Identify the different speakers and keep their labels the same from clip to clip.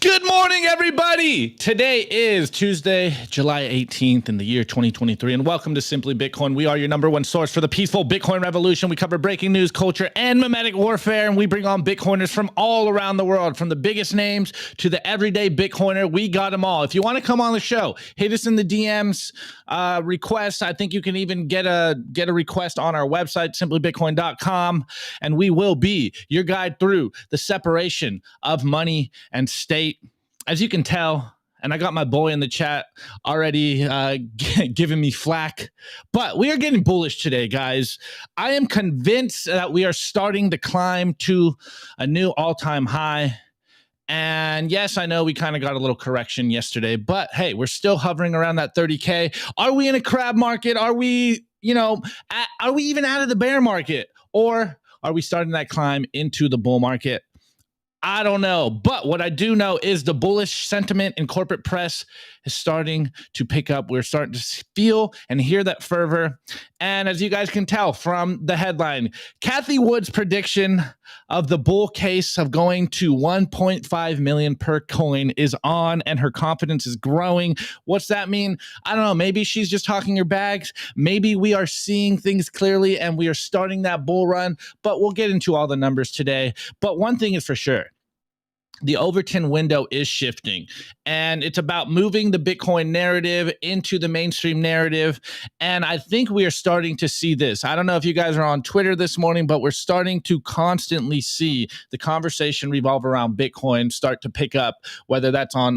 Speaker 1: Good morning, everybody. Today is Tuesday, July 18th in the year 2023, and welcome to Simply Bitcoin. We are your number one source for the peaceful Bitcoin revolution. We cover breaking news, culture, and mimetic warfare, and we bring on Bitcoiners from all around the world, from the biggest names to the everyday Bitcoiner. We got them all. If you want to come on the show, hit us in the DMs, request. I think you can even get a request on our website, simplybitcoin.com, and we will be your guide through the separation of money and state. As you can tell, and I got my boy in the chat already giving me flack, but we are getting bullish today, guys. I am convinced that we are starting to climb to a new all-time high. And yes, I know we kind of got a little correction yesterday, but hey, we're still hovering around that 30K. Are we in a crab market? Are we, are we even out of the bear market? Or are we starting that climb into the bull market? I don't know, but what I do know is the bullish sentiment in corporate press is starting to pick up. We're starting to feel and hear that fervor. And as you guys can tell from the headline, Cathie Woods' prediction of the bull case of going to 1.5 million per coin is on, and her confidence is growing. What's that mean? I don't know. Maybe she's just talking her bags. Maybe we are seeing things clearly and we are starting that bull run, but we'll get into all the numbers today. But one thing is for sure. The Overton window is shifting, and it's about moving the Bitcoin narrative into the mainstream narrative. And I think we are starting to see this. I don't know if you guys are on Twitter this morning, but we're starting to constantly see the conversation revolve around Bitcoin start to pick up, whether that's on,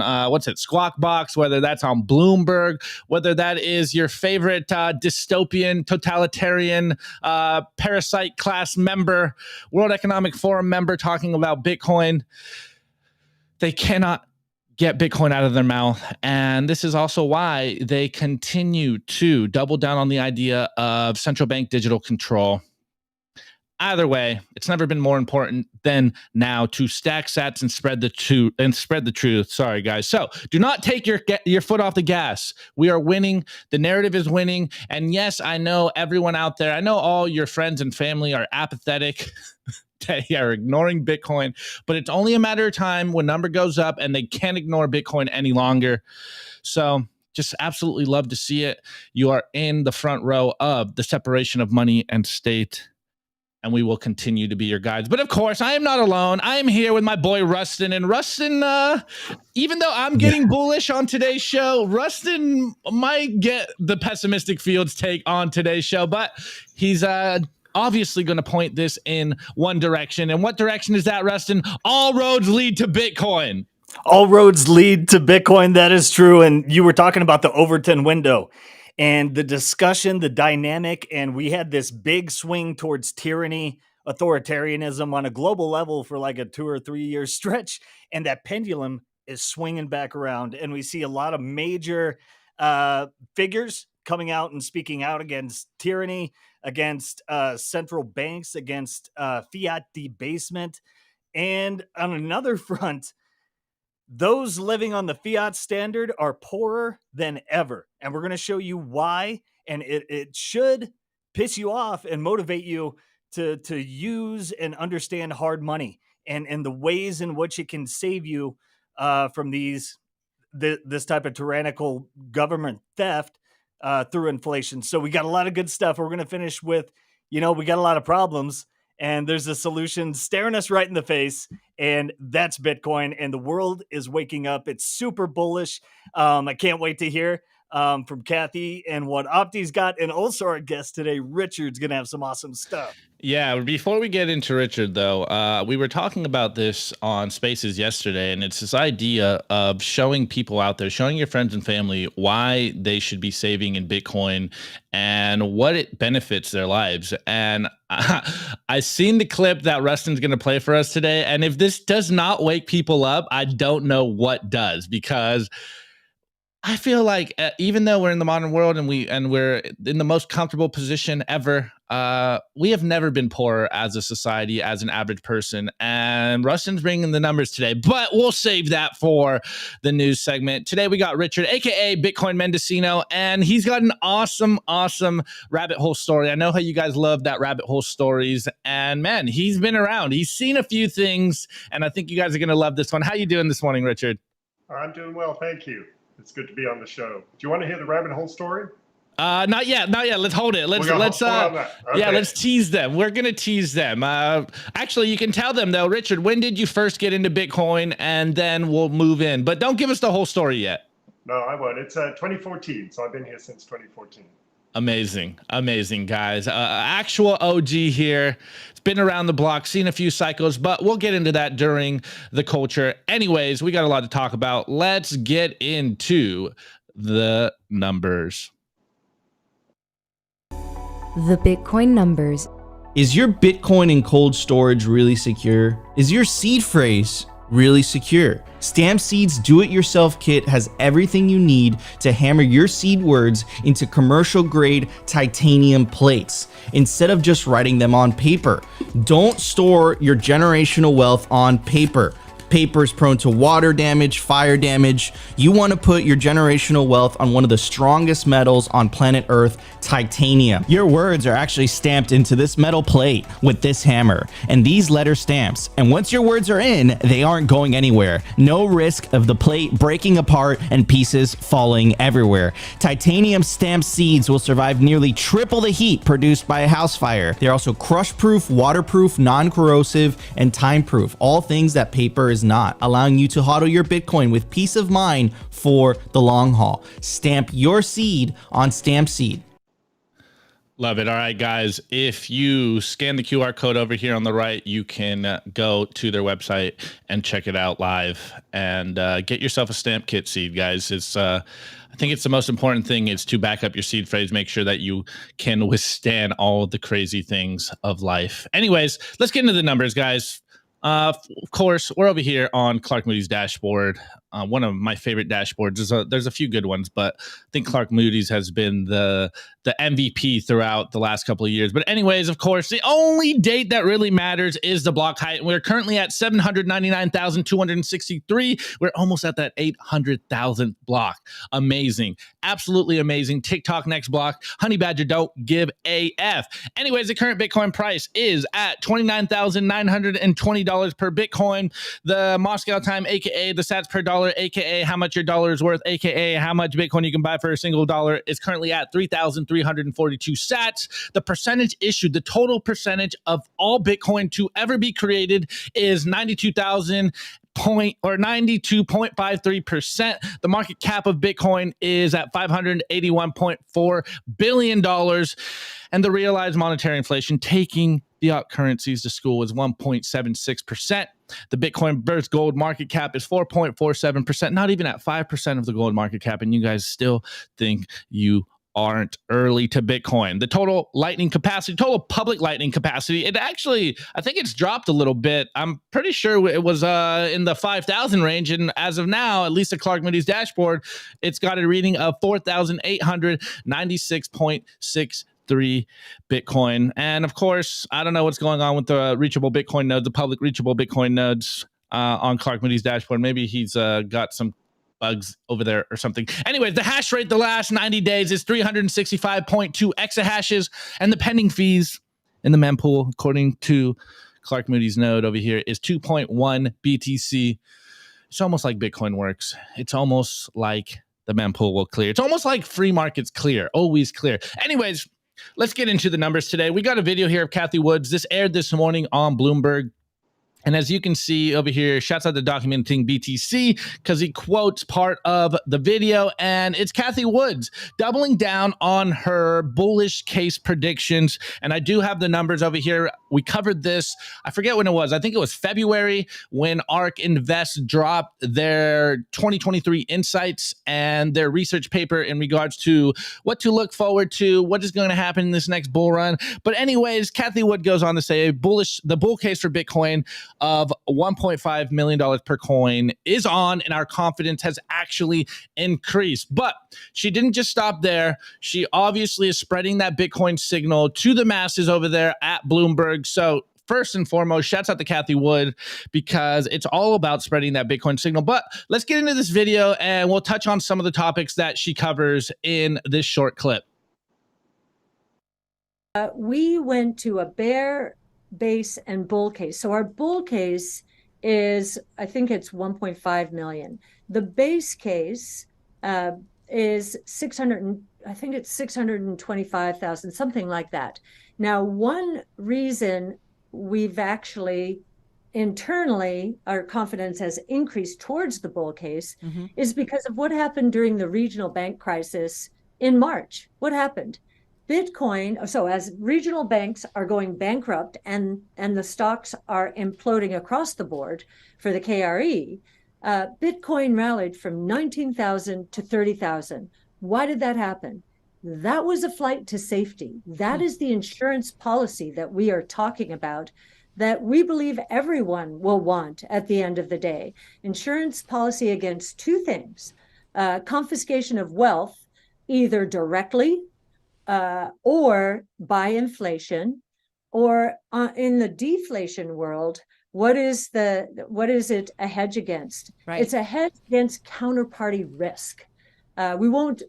Speaker 1: Squawk Box, whether that's on Bloomberg, whether that is your favorite dystopian, totalitarian, parasite class member, World Economic Forum member talking about Bitcoin. They cannot get Bitcoin out of their mouth. And this is also why they continue to double down on the idea of central bank digital control. Either way, it's never been more important than now to stack sats and spread the truth. Sorry, guys. So do not take your foot off the gas. We are winning. The narrative is winning. And yes, I know everyone out there, I know all your friends and family are apathetic. They are ignoring Bitcoin, but it's only a matter of time when number goes up and they can't ignore Bitcoin any longer. So just absolutely love to see it. You are in the front row of the separation of money and state, and we will continue to be your guides. But of course, I am not alone. I am here with my boy Rustin. And Rustin, even though I'm getting bullish on today's show, Rustin might get the pessimistic Fields take on today's show, but he's obviously going to point this in one direction. And what direction is that, Rustin? All roads lead to Bitcoin.
Speaker 2: All roads lead to Bitcoin. That is true. And you were talking about the Overton window and the discussion, the dynamic, and we had this big swing towards tyranny, authoritarianism on a global level for like a 2 or 3 year stretch. And that pendulum is swinging back around. And we see a lot of major figures coming out and speaking out against tyranny, against central banks, against fiat debasement. And on another front, those living on the fiat standard are poorer than ever. And we're going to show you why. And it should piss you off and motivate you to use and understand hard money and the ways in which it can save you from this type of tyrannical government theft through inflation. So we got a lot of good stuff. We're going to finish with, we got a lot of problems, and there's a solution staring us right in the face, and that's Bitcoin, and the world is waking up. It's super bullish. I can't wait to hear from Cathie and what Opti's got, and also our guest today, Richard's going to have some awesome stuff.
Speaker 1: Yeah, before we get into Richard, though, we were talking about this on Spaces yesterday, and it's this idea of showing people out there, showing your friends and family why they should be saving in Bitcoin and what it benefits their lives. And I seen the clip that Rustin's going to play for us today, and if this does not wake people up, I don't know what does, because I feel like even though we're in the modern world and we're in the most comfortable position ever, we have never been poorer as a society, as an average person. And Rustin's bringing the numbers today, but we'll save that for the news segment. Today we got Richard, aka Bitcoin Mendocino, and he's got an awesome rabbit hole story. I know how you guys love that rabbit hole stories, and man, he's been around. He's seen a few things, and I think you guys are going to love this one. How you doing this morning, Richard?
Speaker 3: I'm doing well, thank you. It's good to be on the show. Do you want to hear the rabbit hole story?
Speaker 1: Not yet. Let's hold it. Let's tease them. We're going to tease them. Actually, you can tell them though, Richard, when did you first get into Bitcoin, and then we'll move in, but don't give us the whole story yet.
Speaker 3: No, I won't. It's 2014. So I've been here since 2014.
Speaker 1: Amazing guys. Actual OG here. It's been around the block, seen a few cycles, but we'll get into that during the culture. Anyways, we got a lot to talk about. Let's get into the numbers.
Speaker 4: The Bitcoin numbers.
Speaker 5: Is your Bitcoin in cold storage really secure? Is your seed phrase really secure? Stamp Seed's do-it-yourself kit has everything you need to hammer your seed words into commercial-grade titanium plates instead of just writing them on paper. Don't store your generational wealth on paper. Paper is prone to water damage, fire damage. You want to put your generational wealth on one of the strongest metals on planet Earth, titanium. Your words are actually stamped into this metal plate with this hammer and these letter stamps. And once your words are in, they aren't going anywhere. No risk of the plate breaking apart and pieces falling everywhere. Titanium stamped seeds will survive nearly triple the heat produced by a house fire. They're also crush-proof, waterproof, non-corrosive, and time-proof. All things that paper is not, allowing you to hodl your Bitcoin with peace of mind for the long haul. Stamp your seed on Stamp Seed.
Speaker 1: Love it. All right, guys, if you scan the QR code over here on the right, you can go to their website and check it out live and get yourself a stamp kit seed, guys. It's I think it's the most important thing is to back up your seed phrase, make sure that you can withstand all the crazy things of life. Anyways, let's get into the numbers, guys. Of course, we're over here on Clark Moody's dashboard. One of my favorite dashboards. There's a few good ones, but I think Clark Moody's has been the MVP throughout the last couple of years. But anyways, of course, the only date that really matters is the block height. We're currently at 799,263. We're almost at that 800,000th block. Amazing. Absolutely amazing. TikTok next block. Honey Badger don't give a F. Anyways, the current Bitcoin price is at $29,920 per Bitcoin. The Moscow time, aka the sats per dollar, aka how much your dollar is worth, aka how much Bitcoin you can buy for a single dollar, is currently at 3,342 sats. The percentage issued, the total percentage of all Bitcoin to ever be created is 92.53%. The market cap of Bitcoin is at $581.4 billion. And the realized monetary inflation taking fiat currencies to school is 1.76%. The Bitcoin versus gold market cap is 4.47%, not even at 5% of the gold market cap. And you guys still think you aren't early to Bitcoin. The total lightning capacity, total public lightning capacity, it actually, I think it's dropped a little bit. I'm pretty sure it was in the 5,000 range. And as of now, at least at Clark Moody's dashboard, it's got a reading of 4,896.63 Bitcoin. And of course, I don't know what's going on with the reachable Bitcoin nodes, the public reachable Bitcoin nodes on Clark Moody's dashboard. Maybe he's got some bugs over there or something. Anyways, the hash rate the last 90 days is 365.2 exahashes, and the pending fees in the mempool, according to Clark Moody's node over here, is 2.1 BTC. It's almost like Bitcoin works. It's almost like the mempool will clear. It's almost like free markets clear, always clear. Anyways, let's get into the numbers today. We got a video here of Cathie Woods. This aired this morning on Bloomberg. And as you can see over here, shouts out to Documenting BTC because he quotes part of the video, and it's Cathie Woods doubling down on her bullish case predictions. And I do have the numbers over here. We covered this, I forget when it was. I think it was February when ARK Invest dropped their 2023 insights and their research paper in regards to what to look forward to, what is going to happen in this next bull run. But anyways, Cathie Wood goes on to say the bull case for Bitcoin of $1.5 million per coin is on, and our confidence has actually increased. But she didn't just stop there. She obviously is spreading that Bitcoin signal to the masses over there at Bloomberg. So first and foremost, shouts out to Cathie Woods, because it's all about spreading that Bitcoin signal. But let's get into this video and we'll touch on some of the topics that she covers in this short clip.
Speaker 6: We went to a bear base and bull case. So our bull case is, I think it's 1.5 million. The base case is 625,000, something like that. Now, one reason we've actually internally, our confidence has increased towards the bull case is because of what happened during the regional bank crisis in March. What happened? Bitcoin, so as regional banks are going bankrupt and the stocks are imploding across the board for the KRE, Bitcoin rallied from 19,000 to 30,000. Why did that happen? That was a flight to safety. That is the insurance policy that we are talking about, that we believe everyone will want at the end of the day. Insurance policy against two things: confiscation of wealth, either directly or by inflation, or in the deflation world, what is it a hedge against? Right. It's a hedge against counterparty risk. We won't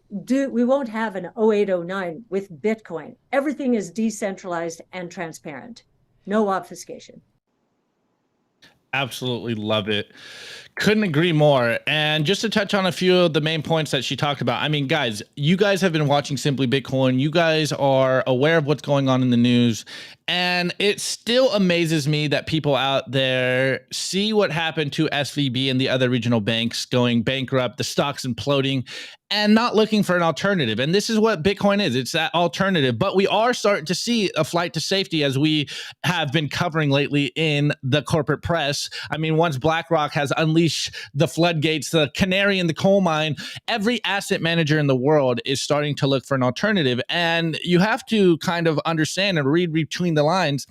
Speaker 6: have an 0809 with Bitcoin. Everything is decentralized and transparent. No obfuscation.
Speaker 1: Absolutely love it. Couldn't agree more. And just to touch on a few of the main points that she talked about. I mean, guys, you guys have been watching Simply Bitcoin. You guys are aware of what's going on in the news. And it still amazes me that people out there see what happened to SVB and the other regional banks going bankrupt, the stocks imploding, and not looking for an alternative. And this is what Bitcoin is. It's that alternative. But we are starting to see a flight to safety, as we have been covering lately in the corporate press. I mean, once BlackRock has unleashed the floodgates, the canary in the coal mine, every asset manager in the world is starting to look for an alternative. And you have to kind of understand and read between the lines.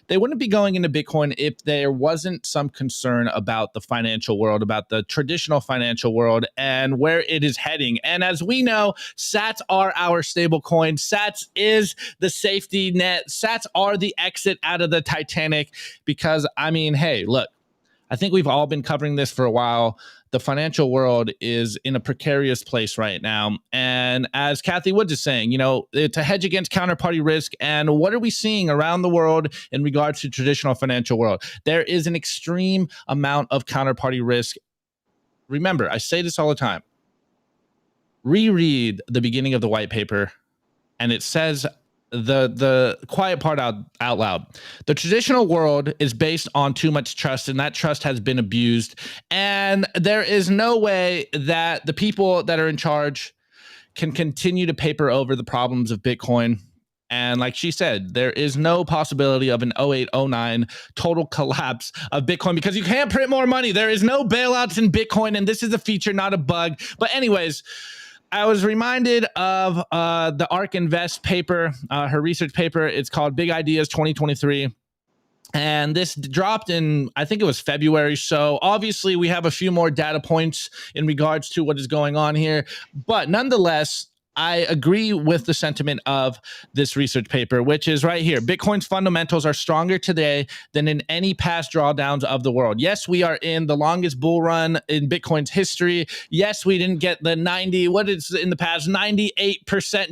Speaker 1: They wouldn't be going into Bitcoin if there wasn't some concern about the financial world, about the traditional financial world and where it is heading. And as we know, Sats are our stable coin. Sats is the safety net. Sats are the exit out of the Titanic, because, I mean, hey, look, I think we've all been covering this for a while. The financial world is in a precarious place right now. And as Cathie Woods is saying, you know, it's a hedge against counterparty risk. And what are we seeing around the world in regards to traditional financial world? There is an extreme amount of counterparty risk. Remember, I say this all the time. Reread the beginning of the white paper, and it says the quiet part out loud. The traditional world is based on too much trust, and that trust has been abused. And there is no way that the people that are in charge can continue to paper over the problems of Bitcoin. And like she said, there is no possibility of an 0809 total collapse of Bitcoin, because you can't print more money. There is no bailouts in Bitcoin, and this is a feature, not a bug. But anyways, I was reminded of the ARK Invest paper, her research paper. It's called Big Ideas 2023. And this dropped in, I think it was February. So obviously we have a few more data points in regards to what is going on here. But nonetheless, I agree with the sentiment of this research paper, which is right here. Bitcoin's fundamentals are stronger today than in any past drawdowns of the world. Yes, we are in the longest bull run in Bitcoin's history. Yes, we didn't get the 98%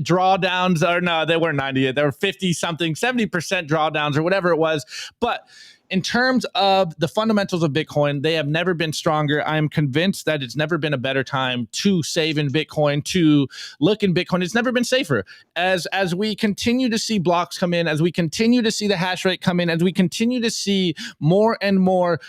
Speaker 1: drawdowns, or no, they weren't 98. They were 50 something, 70% drawdowns or whatever it was. But in terms of the fundamentals of Bitcoin, they have never been stronger. I am convinced that it's never been a better time to save in Bitcoin, to look in Bitcoin. It's never been safer. As we continue to see blocks come in, as we continue to see the hash rate come in, as we continue to see more and more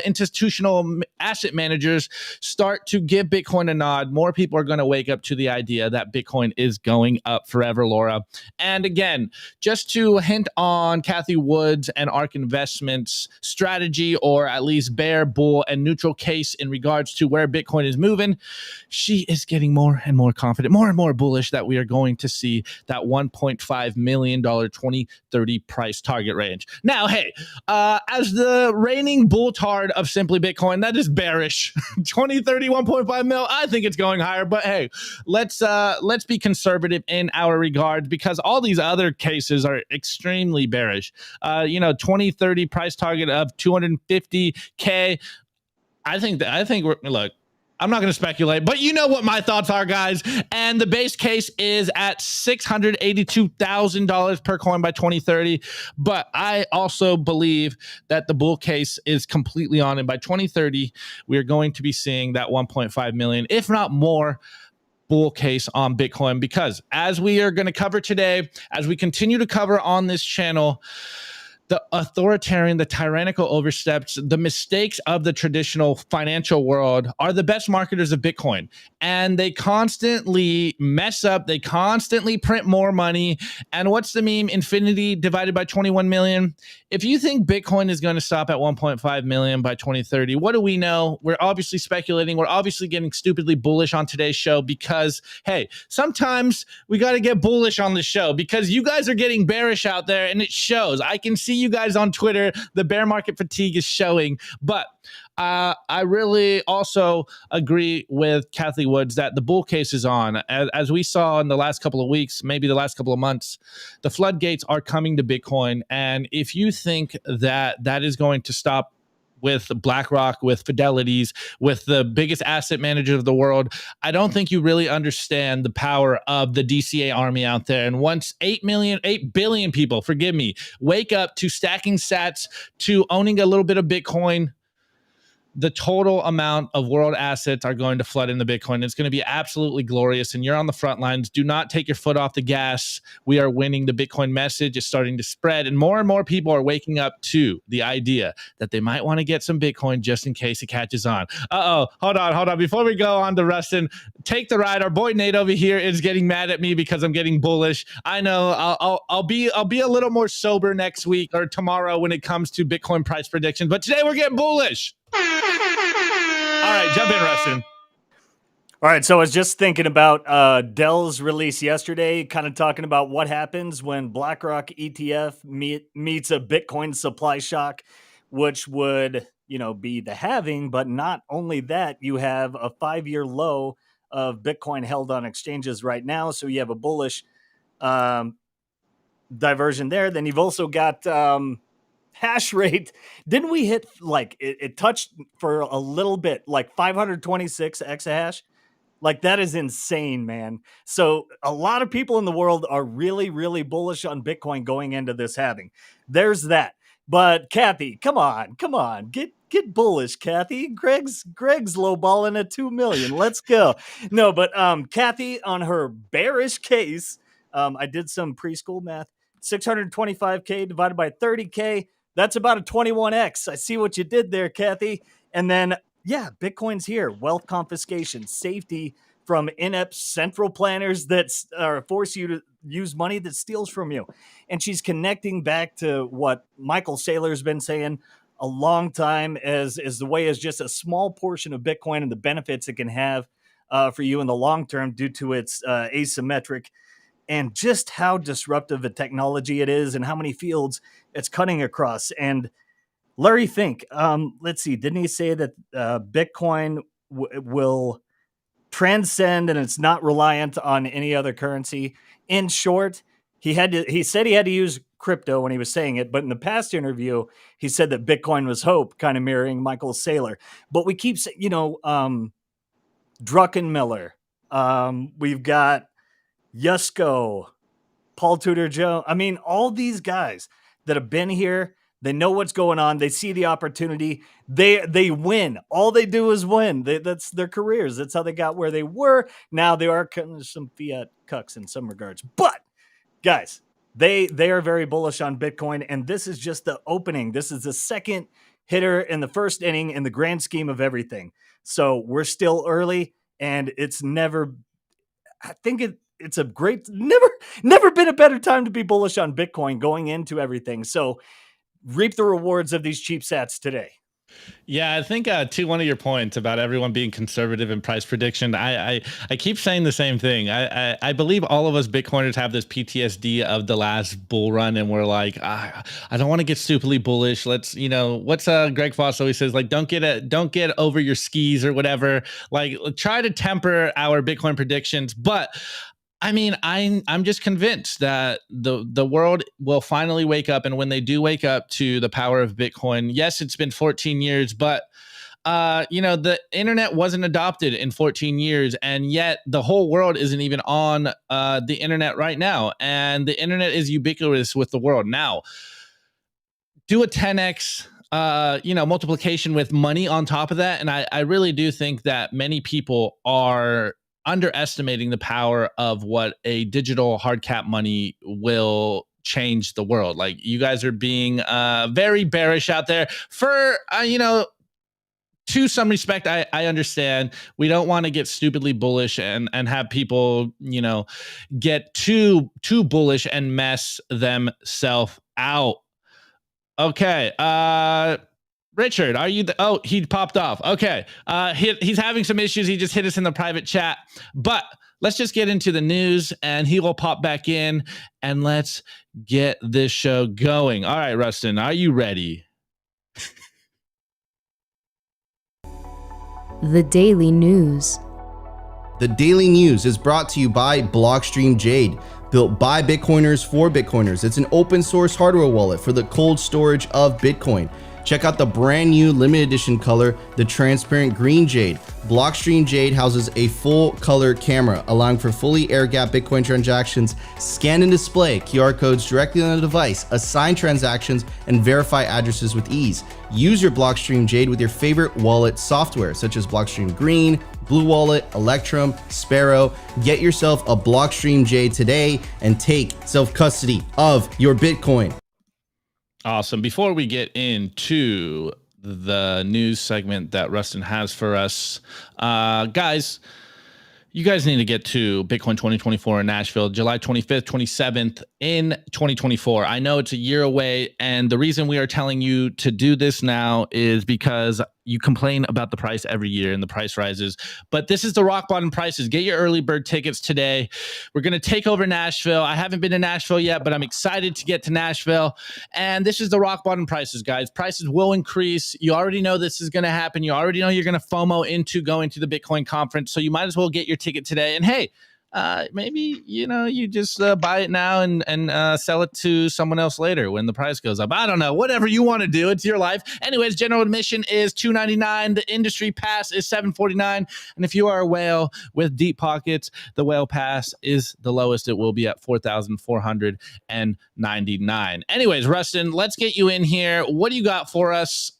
Speaker 1: institutional asset managers start to give Bitcoin a nod, more people are going to wake up to the idea that Bitcoin is going up forever, Laura. And again, just to hint on Cathie Woods' Woods and ARK Investments strategy, or at least bear, bull, and neutral case in regards to where Bitcoin is moving, she is getting more and more confident, more and more bullish that we are going to see that $1.5 million 2030 price target range. Now, hey, as the reigning bulltard of Simply Bitcoin, that is bearish. 2030, 1.5 mil. I think it's going higher, but hey, let's be conservative in our regards, because all these other cases are extremely bearish. 2030 price target of 250K. I think look, I'm not going to speculate, but you know what my thoughts are, guys. And the base case is at $682,000 per coin by 2030. But I also believe that the bull case is completely on. And by 2030, we are going to be seeing that 1.5 million, if not more, bull case on Bitcoin. Because as we are going to cover today, as we continue to cover on this channel, the authoritarian, the tyrannical oversteps, the mistakes of the traditional financial world are the best marketers of Bitcoin. And they constantly mess up. They constantly print more money. And what's the meme? Infinity divided by 21 million. If you think Bitcoin is going to stop at 1.5 million by 2030, what do we know? We're obviously speculating. We're obviously getting stupidly bullish on today's show because, hey, sometimes we got to get bullish on the show because you guys are getting bearish out there and it shows. I can see you guys on Twitter. The bear market fatigue is showing. But I really also agree with Cathie Woods that the bull case is on. As we saw in the last couple of weeks, maybe the last couple of months, the floodgates are coming to Bitcoin. And if you think that that is going to stop with BlackRock, with Fidelity's, with the biggest asset manager of the world, I don't think you really understand the power of the DCA army out there. And once 8 billion people, forgive me, wake up to stacking sats, to owning a little bit of Bitcoin, the total amount of world assets are going to flood into Bitcoin. It's going to be absolutely glorious. And you're on the front lines. Do not take your foot off the gas. We are winning. The Bitcoin message is starting to spread. And more people are waking up to the idea that they might want to get some Bitcoin just in case it catches on. Hold on. Before we go on to Rustin, take the ride. Our boy Nate over here is getting mad at me because I'm getting bullish. I know I'll be a little more sober next week or tomorrow when it comes to Bitcoin price predictions. But today we're getting bullish. All right, jump in, Rustin.
Speaker 2: All right, so I was just thinking about Dell's release yesterday, kind of talking about what happens when BlackRock ETF meets a Bitcoin supply shock, which would, be the halving. But not only that, you have a 5-year low of Bitcoin held on exchanges right now. So you have a bullish diversion there. Then you've also got hash rate. Didn't we hit it touched for a little bit, like 526 exahash? Like, that is insane, man. So a lot of people in the world are really, really bullish on Bitcoin going into this halving. There's that. But Cathie, come on, get bullish, Cathie. Greg's lowballing at 2 million. Let's go. No, but Cathie, on her bearish case, I did some preschool math. 625K divided by 30K. That's about a 21x. I see what you did there, Cathie. And then, yeah, Bitcoin's here. Wealth confiscation, safety from inept central planners that force you to use money that steals from you. And she's connecting back to what Michael Saylor's been saying a long time as the way is just a small portion of Bitcoin and the benefits it can have for you in the long term due to its asymmetric and just how disruptive a technology it is and how many fields it's cutting across. And Larry Fink, let's see, didn't he say that Bitcoin will transcend and it's not reliant on any other currency? In short, he said he had to use crypto when he was saying it, but in the past interview, he said that Bitcoin was hope, kind of mirroring Michael Saylor. But we keep saying, Druckenmiller, we've got Yusko, Paul Tudor Jones. I mean, all these guys that have been here, they know what's going on. They see the opportunity. They win. All they do is win. That's their careers. That's how they got where they were. Now they are kind of some fiat cucks in some regards. But guys, they are very bullish on Bitcoin. And this is just the opening. This is the second hitter in the first inning in the grand scheme of everything. So we're still early, and it's never, I think it's a great, never been a better time to be bullish on Bitcoin going into everything. So reap the rewards of these cheap sats today.
Speaker 1: Yeah, I think to one of your points about everyone being conservative in price prediction, I keep saying the same thing. I believe all of us Bitcoiners have this PTSD of the last bull run, and we're like, I don't want to get stupidly bullish. Let's, what's Greg Foss always says, like, don't get over your skis or whatever. Like, try to temper our Bitcoin predictions, but I mean, I'm just convinced that the world will finally wake up, and when they do wake up to the power of Bitcoin, yes, it's been 14 years, but the internet wasn't adopted in 14 years, and yet the whole world isn't even on the internet right now, and the internet is ubiquitous with the world now. Do a 10x multiplication with money on top of that, and I really do think that many people are underestimating the power of what a digital hard cap money will change the world. Like, you guys are being very bearish out there for to some respect. I understand. We don't want to get stupidly bullish and have people get too bullish and mess themselves out. Okay, Richard, are you? Oh, he popped off. Okay, he's having some issues. He just hit us in the private chat. But let's just get into the news, and he will pop back in, and let's get this show going. All right, Rustin, are you ready?
Speaker 4: The Daily News.
Speaker 5: The Daily News is brought to you by Blockstream Jade, built by Bitcoiners for Bitcoiners. It's an open source hardware wallet for the cold storage of Bitcoin. Check out the brand new limited edition color, the transparent green Jade. Blockstream Jade houses a full color camera, allowing for fully air-gapped Bitcoin transactions, scan and display QR codes directly on the device, assign transactions, and verify addresses with ease. Use your Blockstream Jade with your favorite wallet software, such as Blockstream Green, Blue Wallet, Electrum, Sparrow. Get yourself a Blockstream Jade today and take self-custody of your Bitcoin.
Speaker 1: Awesome. Before we get into the news segment that Rustin has for us, guys, you guys need to get to Bitcoin 2024 in Nashville, July 25th, 27th in 2024. I know it's a year away, and the reason we are telling you to do this now is because you complain about the price every year and the price rises, but this is the rock bottom prices. Get your early bird tickets today. We're going to take over Nashville. I haven't been to Nashville yet, but I'm excited to get to Nashville. And this is the rock bottom prices, guys. Prices will increase. You already know this is going to happen. You already know you're going to FOMO into going to the Bitcoin conference. So you might as well get your ticket today. And hey, maybe, you just buy it now and sell it to someone else later when the price goes up. I don't know, whatever you want to do. It's your life. Anyways, general admission is $299. The industry pass is $749. And if you are a whale with deep pockets, the whale pass is the lowest. It will be at $4,499. Anyways, Rustin, let's get you in here. What do you got for us?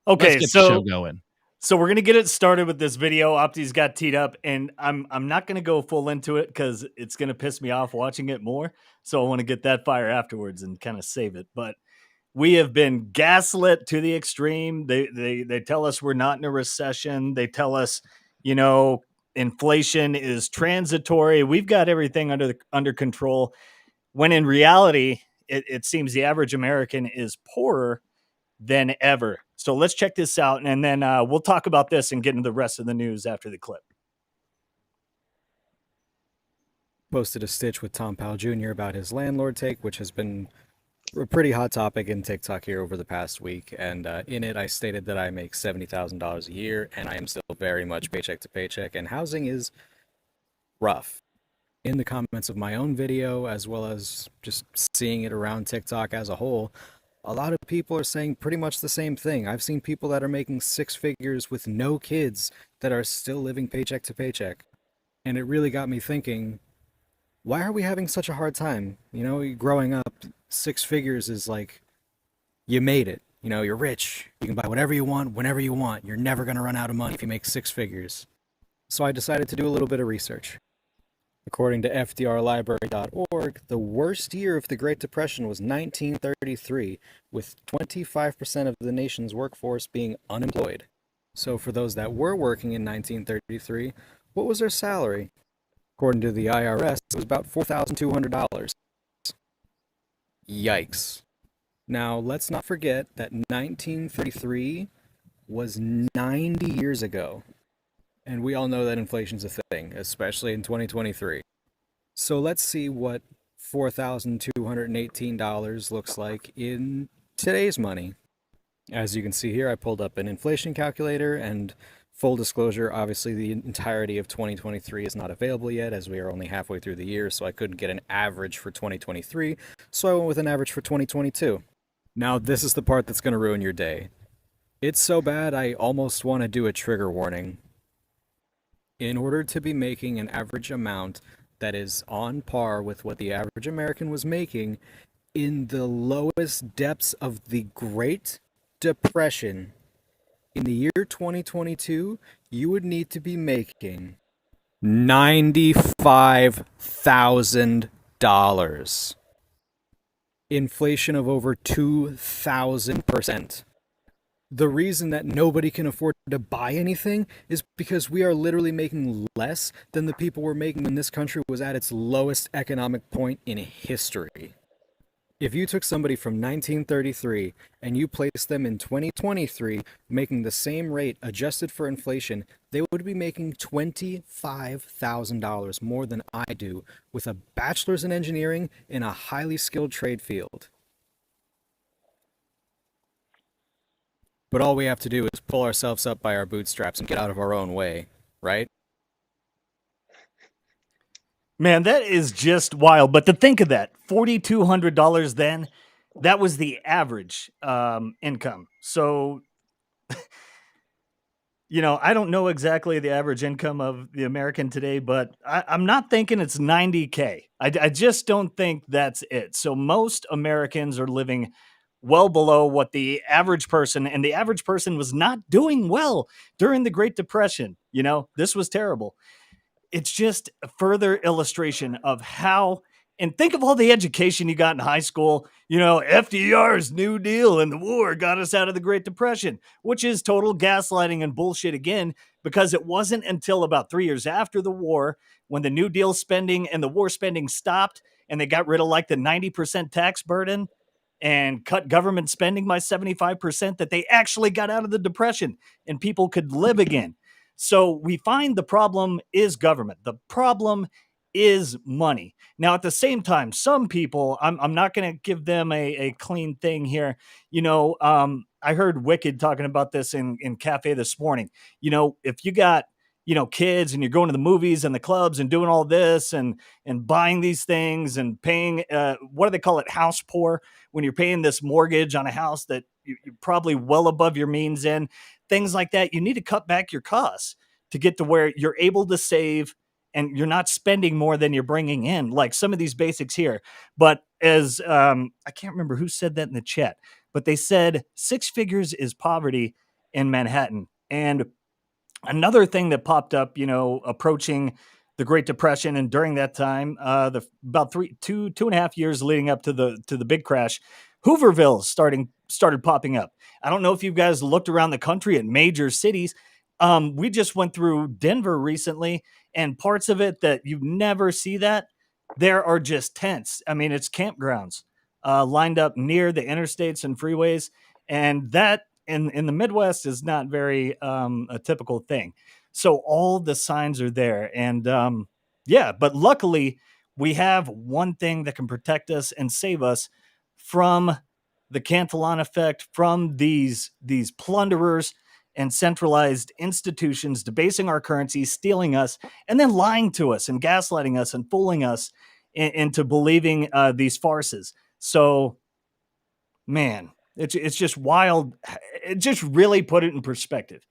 Speaker 2: Okay,
Speaker 1: let's get the show going.
Speaker 2: So we're going to get it started with this video. Opti's got teed up, and I'm not going to go full into it because it's going to piss me off watching it more. So I want to get that fire afterwards and kind of save it. But we have been gaslit to the extreme. They tell us we're not in a recession. They tell us, inflation is transitory. We've got everything under control. When in reality, it seems the average American is poorer than ever. So let's check this out, and then we'll talk about this and get into the rest of the news after the clip.
Speaker 7: Posted a stitch with Tom Powell Jr. about his landlord take, which has been a pretty hot topic in TikTok here over the past week. And in it, I stated that I make $70,000 a year, and I am still very much paycheck to paycheck, and housing is rough. In the comments of my own video, as well as just seeing it around TikTok as a whole, a lot of people are saying pretty much the same thing. I've seen people that are making six figures with no kids that are still living paycheck to paycheck. And it really got me thinking, why are we having such a hard time? Growing up, six figures is like, you made it. You're rich. You can buy whatever you want, whenever you want. You're never going to run out of money if you make six figures. So I decided to do a little bit of research. According to FDRlibrary.org, the worst year of the Great Depression was 1933, with 25% of the nation's workforce being unemployed. So for those that were working in 1933, what was their salary? According to the IRS, it was about $4,200. Yikes. Now, let's not forget that 1933 was 90 years ago. And we all know that inflation's a thing, especially in 2023. So let's see what $4,218 looks like in today's money. As you can see here, I pulled up an inflation calculator, and full disclosure, obviously the entirety of 2023 is not available yet, as we are only halfway through the year, so I couldn't get an average for 2023, so I went with an average for 2022. Now, this is the part that's going to ruin your day. It's so bad, I almost want to do a trigger warning. In order to be making an average amount that is on par with what the average American was making in the lowest depths of the Great Depression, in the year 2022, you would need to be making $95,000. Inflation of over 2,000%. The reason that nobody can afford to buy anything is because we are literally making less than the people were making when this country was at its lowest economic point in history. If you took somebody from 1933 and you placed them in 2023 making the same rate adjusted for inflation, they would be making $25,000 more than I do with a bachelor's in engineering in a highly skilled trade field. But all we have to do is pull ourselves up by our bootstraps and get out of our own way, right?
Speaker 2: Man, that is just wild. But to think of that, $4,200 then, that was the average income. So, I don't know exactly the average income of the American today, but I'm not thinking it's 90K. I just don't think that's it. So most Americans are living well below what the average person, and the average person was not doing well during the Great Depression. This was terrible. It's just a further illustration of how, and think of all the education you got in high school. FDR's New Deal and the war got us out of the Great Depression, which is total gaslighting and bullshit again, because it wasn't until about 3 years after the war, when the New Deal spending and the war spending stopped and they got rid of like the 90% tax burden and cut government spending by 75%, that they actually got out of the depression and people could live again. So we find the problem is government. The problem is money. Now, at the same time, some people, I'm not going to give them a clean thing here. I heard Wicked talking about this in Cafe this morning. If you got, kids and you're going to the movies and the clubs and doing all this and buying these things and paying, what do they call it? House poor, when you're paying this mortgage on a house that you're probably well above your means in, things like that. You need to cut back your costs to get to where you're able to save and you're not spending more than you're bringing in, like some of these basics here. But as I can't remember who said that in the chat, but they said 6 figures is poverty in Manhattan. And another thing that popped up, approaching the Great Depression, and during that time, about 2.5 years leading up to the big crash, Hooverville started popping up. I don't know if you guys looked around the country at major cities. We just went through Denver recently, and parts of it that you never see that. There are just tents. I mean, it's campgrounds lined up near the interstates and freeways, and that in the Midwest is not very a typical thing. So all the signs are there, and but luckily we have one thing that can protect us and save us from the Cantillon effect, from these plunderers and centralized institutions debasing our currency, stealing us, and then lying to us and gaslighting us and fooling us into believing these farces. So, man, it's just wild. It just really put it in perspective.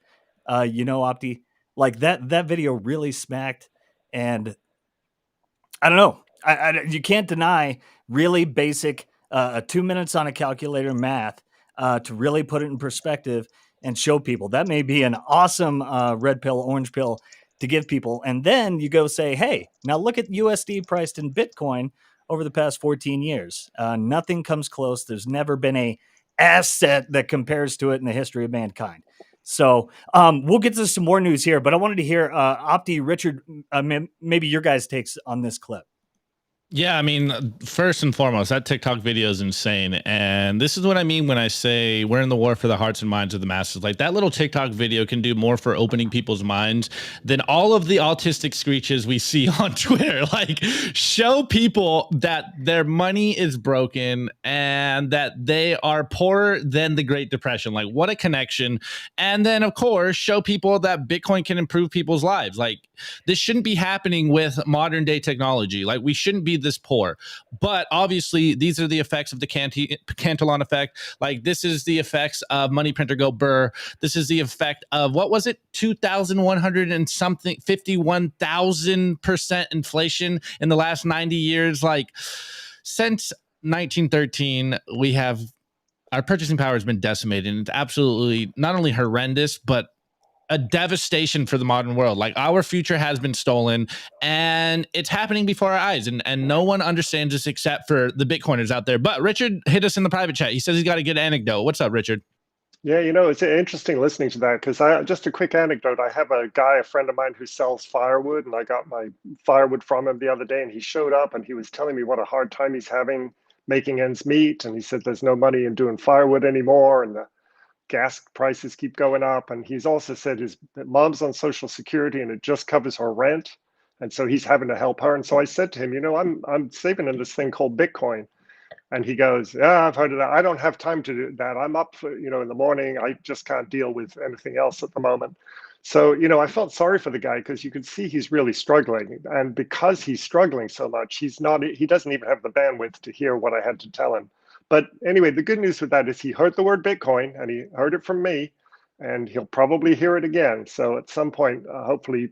Speaker 2: Opti, like that video really smacked, and I don't know. You can't deny really basic 2 minutes on a calculator math to really put it in perspective and show people. That may be an awesome red pill, orange pill to give people. And then you go say, hey, now look at USD priced in Bitcoin over the past 14 years. Nothing comes close. There's never been a asset that compares to it in the history of mankind. So we'll get to some more news here, but I wanted to hear Opti, Richard, maybe your guys' takes on this clip.
Speaker 1: Yeah, I mean, first and foremost, that TikTok video is insane. And this is what I mean when I say we're in the war for the hearts and minds of the masses. Like, that little TikTok video can do more for opening people's minds than all of the autistic screeches we see on Twitter. Like, show people that their money is broken and that they are poorer than the Great Depression. Like, what a connection. And then, of course, show people that Bitcoin can improve people's lives. Like, this shouldn't be happening with modern day technology. Like, we shouldn't be this poor. But obviously, these are the effects of the Cantillon effect. Like, this is the effects of money printer go burr. This is the effect of, what was it, 2,100 and something, 51,000% inflation in the last 90 years. Like, since 1913, we have, our purchasing power has been decimated. And it's absolutely not only horrendous, but a devastation for the modern world. Like, our future has been stolen, and it's happening before our eyes, and no one understands this except for the Bitcoiners out there. But Richard hit us in the private chat. He says he's got a good anecdote. What's up, Richard?
Speaker 3: Yeah, it's interesting listening to that, because just a quick anecdote. I have a friend of mine who sells firewood, and I got my firewood from him the other day, and he showed up and he was telling me what a hard time he's having making ends meet. And he said there's no money in doing firewood anymore, and the gas prices keep going up. And he's also said his mom's on Social Security and it just covers her rent. And so he's having to help her. And so I said to him, I'm saving in this thing called Bitcoin. And he goes, yeah, I've heard of that. I don't have time to do that. I'm up for, in the morning. I just can't deal with anything else at the moment. So, I felt sorry for the guy, because you could see he's really struggling. And because he's struggling so much, he doesn't even have the bandwidth to hear what I had to tell him. But anyway, the good news with that is he heard the word Bitcoin, and he heard it from me, and he'll probably hear it again. So at some point, hopefully,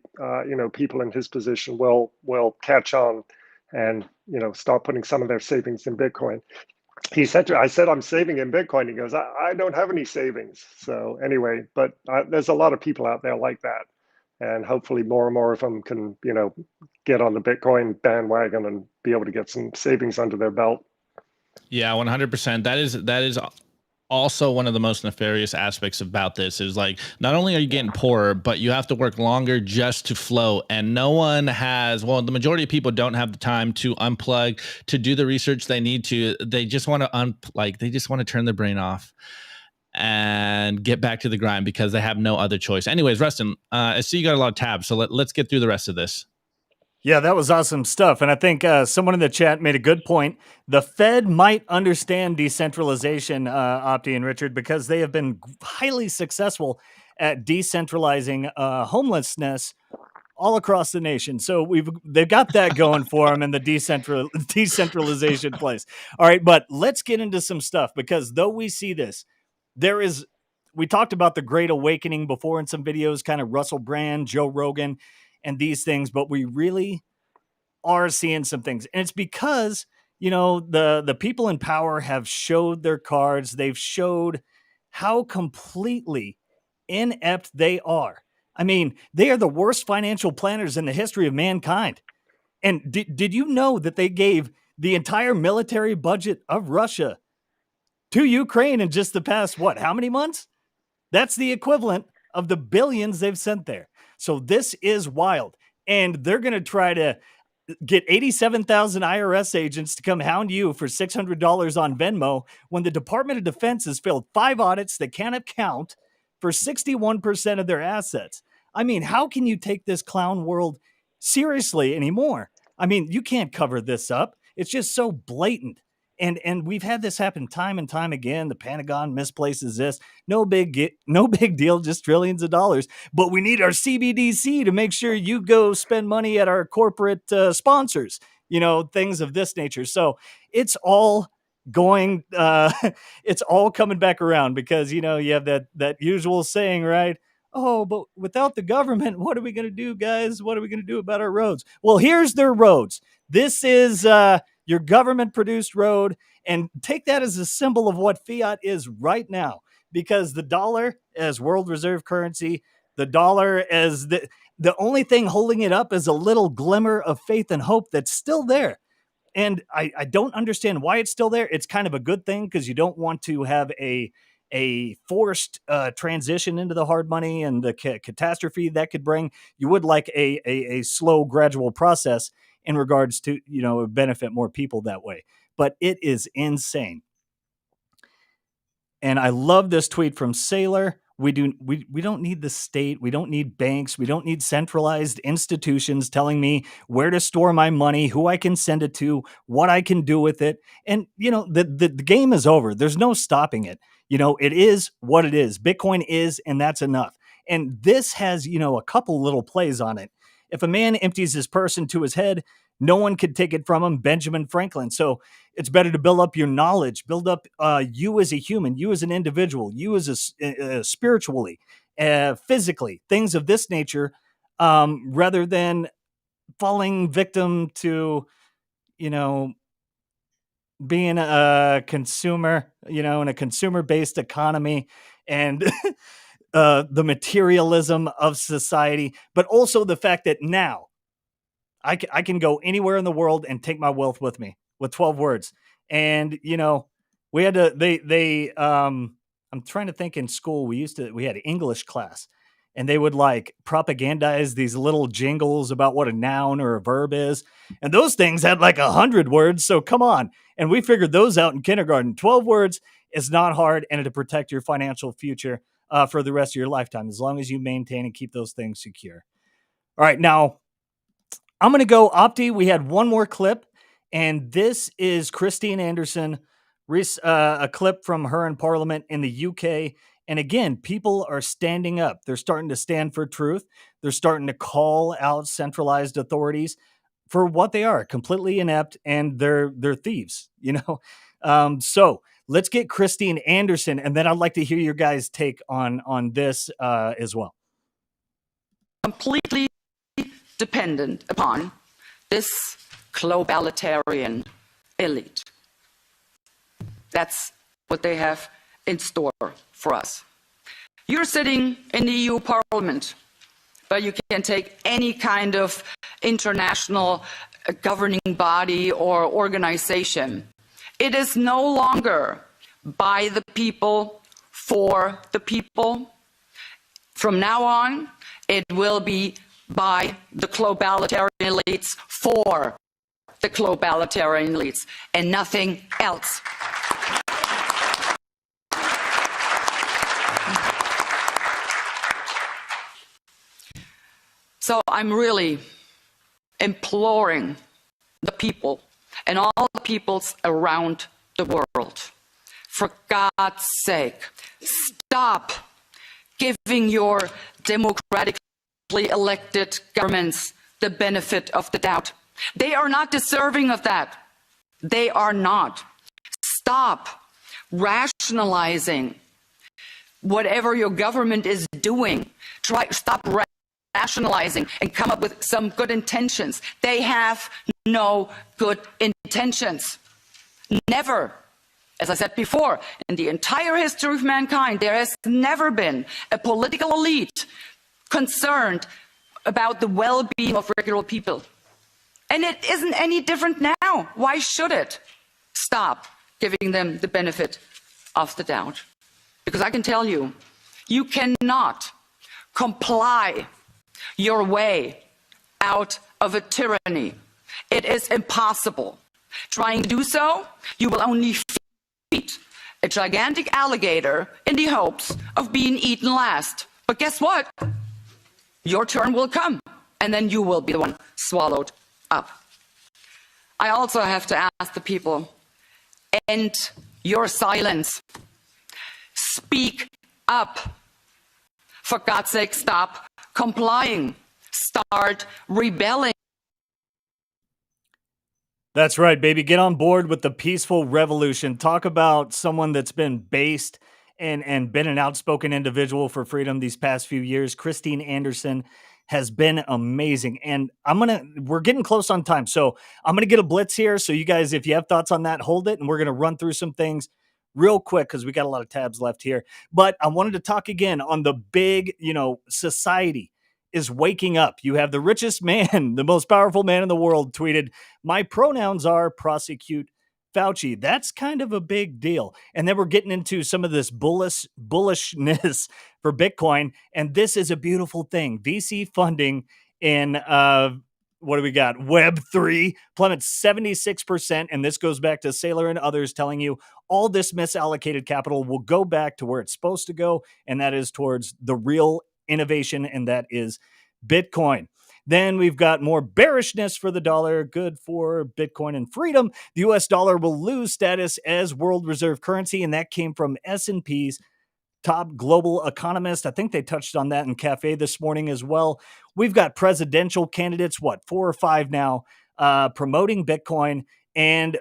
Speaker 3: people in his position will catch on and, start putting some of their savings in Bitcoin. I said, I'm saving in Bitcoin. He goes, I don't have any savings. So anyway, but there's a lot of people out there like that. And hopefully more and more of them can, get on the Bitcoin bandwagon and be able to get some savings under their belt.
Speaker 1: Yeah, 100%. That is also one of the most nefarious aspects about this, is like, not only are you getting poorer, but you have to work longer just to float. And no one has, well, the majority of people don't have the time to unplug, to do the research they need to. They just want to they just want to turn their brain off and get back to the grind because they have no other choice. Anyways, Rustin, I see you got a lot of tabs, so let's get through the rest of this.
Speaker 2: Yeah, that was awesome stuff. And I think someone in the chat made a good point. The Fed might understand decentralization, Opti and Richard, because they have been highly successful at decentralizing homelessness all across the nation. So they've got that going for them in the decentralization place. All right, but let's get into some stuff, because though we see this, we talked about the Great Awakening before in some videos, kind of Russell Brand, Joe Rogan, and these things, but we really are seeing some things. And it's because, the people in power have showed their cards. They've showed how completely inept they are. I mean, they are the worst financial planners in the history of mankind. And did you know that they gave the entire military budget of Russia to Ukraine in just the past, how many months? That's the equivalent of the billions they've sent there. So this is wild. And they're going to try to get 87,000 IRS agents to come hound you for $600 on Venmo when the Department of Defense has failed 5 audits that can't account for 61% of their assets. I mean, how can you take this clown world seriously anymore? I mean, you can't cover this up. It's just so blatant. And we've had this happen time and time again. The Pentagon misplaces this. No big deal, just trillions of dollars. But we need our CBDC to make sure you go spend money at our corporate sponsors, things of this nature. So it's all going, it's all coming back around, because, you have that usual saying, right? Oh, but without the government, what are we going to do, guys? What are we going to do about our roads? Well, here's their roads. This is your government-produced road, and take that as a symbol of what fiat is right now, because the dollar as world reserve currency, the dollar as the only thing holding it up is a little glimmer of faith and hope that's still there. And I don't understand why it's still there. It's kind of a good thing, because you don't want to have a forced transition into the hard money and the catastrophe that could bring. You would like a slow, gradual process. in regards to, benefit more people that way. But it is insane. And I love this tweet from Sailor. We don't need the state. We don't need banks. We don't need centralized institutions telling me where to store my money, who I can send it to, what I can do with it. And, the game is over. There's no stopping it. It is what it is. Bitcoin is, and that's enough. And this has, a couple little plays on it. If a man empties his purse into his head, no one could take it from him, Benjamin Franklin. So it's better to build up your knowledge, build up you as a human, you as an individual, you as a spiritually, physically, things of this nature, rather than falling victim to, being a consumer, in a consumer-based economy and the materialism of society, but also the fact that now I can go anywhere in the world and take my wealth with me with 12 words. And, we had to, I'm trying to think, in school, we had English class, and they would like propagandize these little jingles about what a noun or a verb is. And those things had like 100 words. So come on. And we figured those out in kindergarten. 12 words is not hard, and to protect your financial future for the rest of your lifetime, as long as you maintain and keep those things secure. All right. Now, I'm going to go Opti. We had one more clip, and this is Christine Anderson, a clip from her in Parliament in the UK. And again, people are standing up. They're starting to stand for truth. They're starting to call out centralized authorities for what they are, completely inept, and they're thieves, So let's get Christine Anderson, and then I'd like to hear your guys' take on this as well.
Speaker 8: Completely dependent upon this globalitarian elite. That's what they have in store for us. You're sitting in the EU Parliament, but you can take any kind of international governing body or organization. It is no longer by the people, for the people. From now on, it will be by the globalitarian elites, for the globalitarian elites, and nothing else. So I'm really imploring the people and all the peoples around the world, for God's sake, stop giving your democratically elected governments the benefit of the doubt. They are not deserving of that. They are not. Stop rationalizing whatever your government is doing. Stop rationalizing and come up with some good intentions. They have no good intentions. Never. As I said before, in the entire history of mankind, there has never been a political elite concerned about the well-being of regular people. And it isn't any different now. Why should it? Stop giving them the benefit of the doubt. Because I can tell you, you cannot comply your way out of a tyranny. It is impossible. Trying to do so, you will only feed a gigantic alligator in the hopes of being eaten last. But guess what? Your turn will come, and then you will be the one swallowed up. I also have to ask the people, end your silence. Speak up. For God's sake, stop complying. Start rebelling.
Speaker 2: That's right, baby. Get on board with the peaceful revolution. Talk about someone that's been based and been an outspoken individual for freedom these past few years. Christine Anderson has been amazing. And we're getting close on time. So I'm going to get a blitz here. So you guys, if you have thoughts on that, hold it. And we're going to run through some things real quick because we got a lot of tabs left here. But I wanted to talk again on the big, society is waking up. You have the richest man, the most powerful man in the world tweeted, "My pronouns are prosecute Fauci." That's kind of a big deal. And then we're getting into some of this bullishness for Bitcoin. And this is a beautiful thing. VC funding in what do we got? Web3 plummets 76%. And this goes back to Saylor and others telling you all this misallocated capital will go back to where it's supposed to go. And that is towards the real innovation. And that is Bitcoin. Then we've got more bearishness for the dollar, good for Bitcoin and freedom. The US dollar will lose status as world reserve currency. And that came from S&P's top global economist. I think they touched on that in Cafe this morning as well. We've got presidential candidates, 4 or 5 now, promoting Bitcoin, and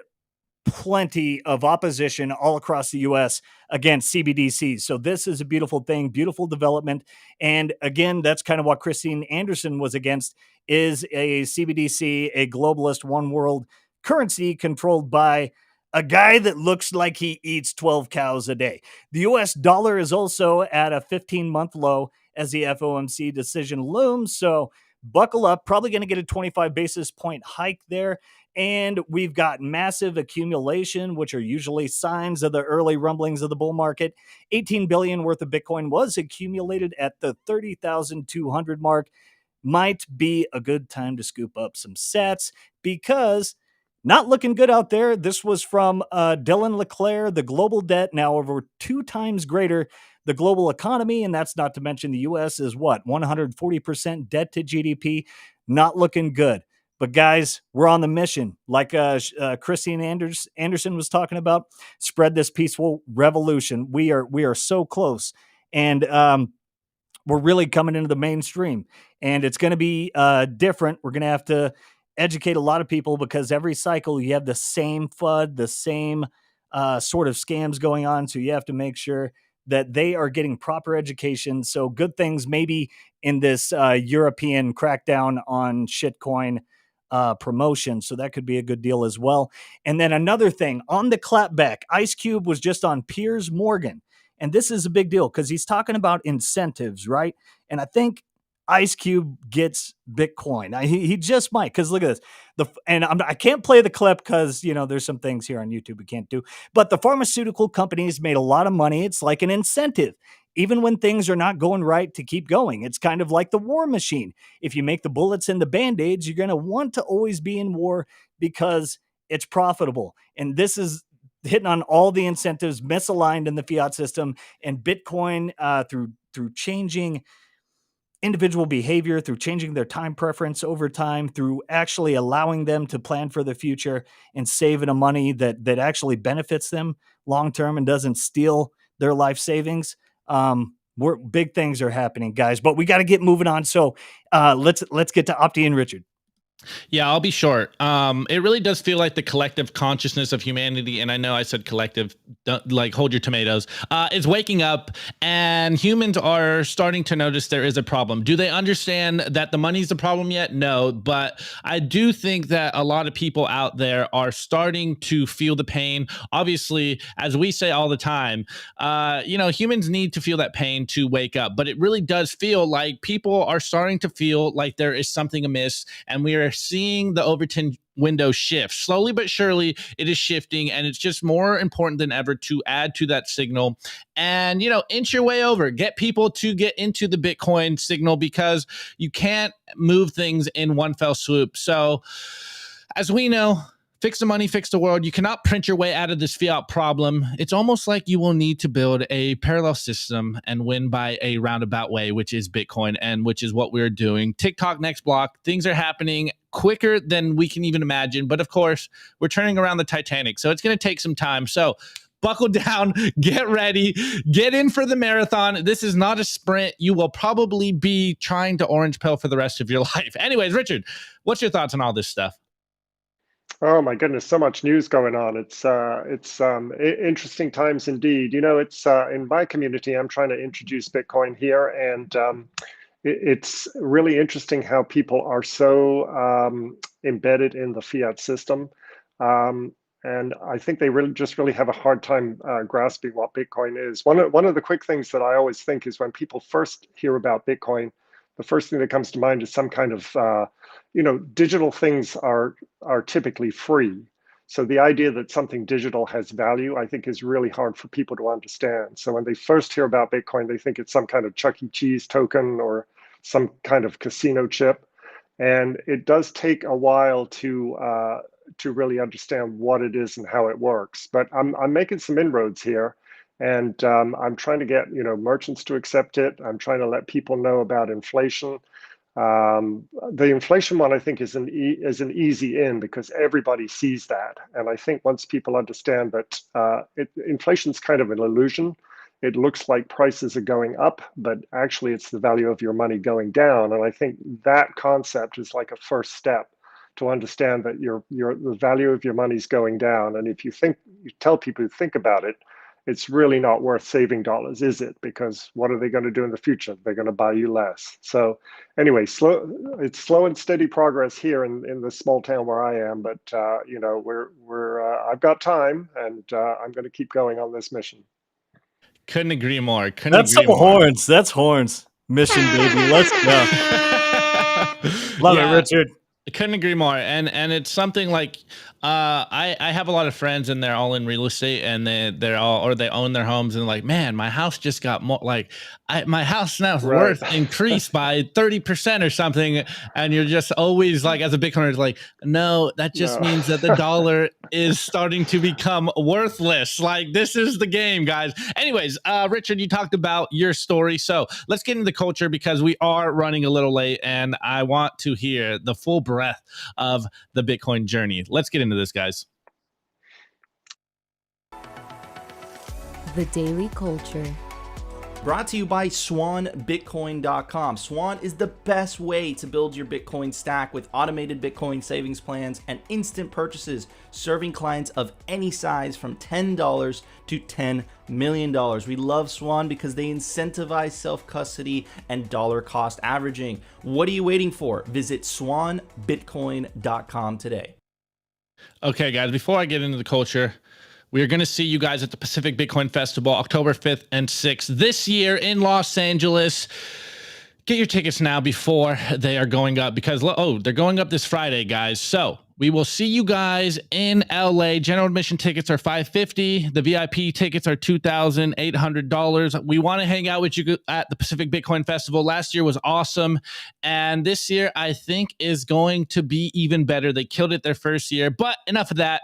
Speaker 2: plenty of opposition all across the US against CBDCs. So this is a beautiful thing, beautiful development. And again, that's kind of what Christine Anderson was against, is a CBDC, a globalist one world currency controlled by a guy that looks like he eats 12 cows a day. The US dollar is also at a 15-month low as the FOMC decision looms. So buckle up, probably going to get a 25 basis point hike there. And we've got massive accumulation, which are usually signs of the early rumblings of the bull market. 18 billion worth of Bitcoin was accumulated at the 30,200 mark. Might be a good time to scoop up some sats, because not looking good out there. This was from Dylan LeClaire. The global debt now over 2 times greater the global economy, and that's not to mention the U.S. is what, 140% debt to GDP. Not looking good. But guys, we're on the mission. Like Christine Anderson was talking about, spread this peaceful revolution. We are so close, and we're really coming into the mainstream, and it's going to be different. We're going to have to educate a lot of people, because every cycle you have the same FUD, the same sort of scams going on. So you have to make sure that they are getting proper education. So good things maybe in this European crackdown on shitcoin promotion. So that could be a good deal as well. And then another thing on the clapback, Ice Cube was just on Piers Morgan. And this is a big deal because he's talking about incentives, right? And I think Ice Cube gets Bitcoin. He just might, because look at this. I can't play the clip because, there's some things here on YouTube we can't do. But the pharmaceutical companies made a lot of money. It's like an incentive, even when things are not going right, to keep going. It's kind of like the war machine. If you make the bullets and the Band-Aids, you're going to want to always be in war because it's profitable. And this is hitting on all the incentives misaligned in the fiat system, and Bitcoin through changing individual behavior, through changing their time preference over time, through actually allowing them to plan for the future and saving a money that actually benefits them long term and doesn't steal their life savings. Big things are happening, guys, but we got to get moving on. So let's get to Opti and Richard.
Speaker 1: Yeah, I'll be short. It really does feel like the collective consciousness of humanity, and I know I said collective, like hold your tomatoes, is waking up, and humans are starting to notice there is a problem. Do they understand that the money's the problem yet? No, but I do think that a lot of people out there are starting to feel the pain. Obviously, as we say all the time, humans need to feel that pain to wake up, but it really does feel like people are starting to feel like there is something amiss, and we are seeing the Overton window shift. Slowly but surely, it is shifting, and it's just more important than ever to add to that signal and, inch your way over. Get people to get into the Bitcoin signal, because you can't move things in one fell swoop. So, as we know, fix the money, fix the world. You cannot print your way out of this fiat problem. It's almost like you will need to build a parallel system and win by a roundabout way, which is Bitcoin, and which is what we're doing. TikTok next block. Things are happening quicker than we can even imagine. But of course, we're turning around the Titanic, so it's going to take some time. So buckle down, get ready, get in for the marathon. This is not a sprint. You will probably be trying to orange pill for the rest of your life. Anyways, Richard, what's your thoughts on all this stuff?
Speaker 3: Oh my goodness, so much news going on. It's interesting times indeed. It's in my community, I'm trying to introduce Bitcoin here, and it's really interesting how people are so embedded in the fiat system. And I think they really have a hard time grasping what Bitcoin is. One of the quick things that I always think is, when people first hear about Bitcoin, the first thing that comes to mind is some kind of, digital things are typically free. So the idea that something digital has value, I think, is really hard for people to understand. So when they first hear about Bitcoin, they think it's some kind of Chuck E. Cheese token or some kind of casino chip. And it does take a while to really understand what it is and how it works. But I'm making some inroads here, and I'm trying to get merchants to accept it. I'm trying to let people know about inflation. The inflation one, I think, is an easy in because everybody sees that. And I think once people understand that inflation is kind of an illusion, it looks like prices are going up, but actually it's the value of your money going down. And I think that concept is like a first step to understand that the value of your money is going down. And if you tell people to think about it, it's really not worth saving dollars, is it? Because what are they going to do in the future? They're going to buy you less. So anyway, it's slow and steady progress here in the small town where I am. But I've got time, and I'm going to keep going on this mission.
Speaker 1: Couldn't agree more.
Speaker 2: That's some horns. That's horns. Mission, baby. Let's go. Love it, Richard.
Speaker 1: I couldn't agree more. And it's something like I have a lot of friends and they're all in real estate, and they own their homes, and like, man, my house just got more like my house now is worth increased by 30% or something. And you're just always like, as a Bitcoiner, like, no, that just means that the dollar is starting to become worthless. Like, this is the game, guys. Anyways, Richard, you talked about your story. So let's get into the culture because we are running a little late and I want to hear the full breadth of the Bitcoin journey. Let's get into this, guys.
Speaker 4: The Daily Culture.
Speaker 5: Brought to you by SwanBitcoin.com. Swan is the best way to build your Bitcoin stack with automated Bitcoin savings plans and instant purchases, serving clients of any size from $10 to $10 million. We love Swan because they incentivize self-custody and dollar cost averaging. What are you waiting for? Visit SwanBitcoin.com today.
Speaker 1: Okay, guys, before I get into the culture, we are going to see you guys at the Pacific Bitcoin Festival, October 5th and 6th this year in Los Angeles. Get your tickets now before they are going up because, they're going up this Friday, guys. So we will see you guys in LA. General admission tickets are $550. The VIP tickets are $2,800. We want to hang out with you at the Pacific Bitcoin Festival. Last year was awesome. And this year, I think, is going to be even better. They killed it their first year. But enough of that.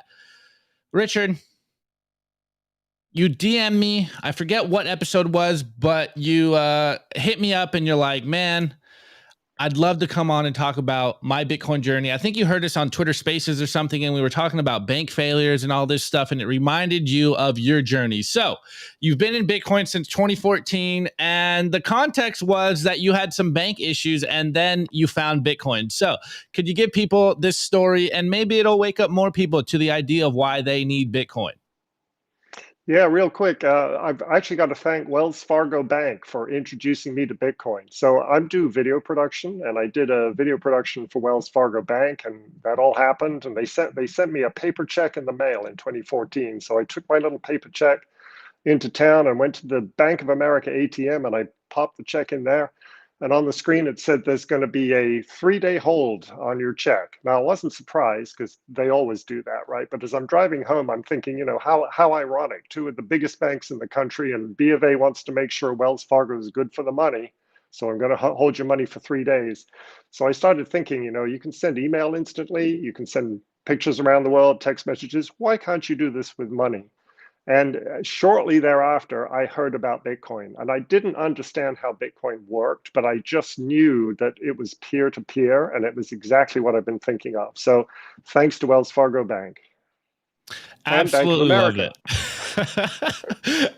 Speaker 1: Richard, you DM me. I forget what episode was, but you hit me up and you're like, man, I'd love to come on and talk about my Bitcoin journey. I think you heard us on Twitter Spaces or something, and we were talking about bank failures and all this stuff, and it reminded you of your journey. So you've been in Bitcoin since 2014, and the context was that you had some bank issues, and then you found Bitcoin. So could you give people this story, and maybe it'll wake up more people to the idea of why they need Bitcoin?
Speaker 3: Yeah, real quick, I've actually got to thank Wells Fargo Bank for introducing me to Bitcoin. So I do video production, and I did a video production for Wells Fargo Bank, and that all happened. And they sent me a paper check in the mail in 2014. So I took my little paper check into town and went to the Bank of America ATM, and I popped the check in there. And on the screen, it said there's going to be a 3-day hold on your check. Now, I wasn't surprised because they always do that, right? But as I'm driving home, I'm thinking, how ironic. Two of the biggest banks in the country, and B of A wants to make sure Wells Fargo is good for the money. So I'm going to hold your money for 3 days. So I started thinking, you can send email instantly. You can send pictures around the world, text messages. Why can't you do this with money? And shortly thereafter, I heard about Bitcoin, and I didn't understand how Bitcoin worked, but I just knew that it was peer-to-peer, and it was exactly what I've been thinking of. So thanks to Wells Fargo Bank.
Speaker 1: Absolutely love it.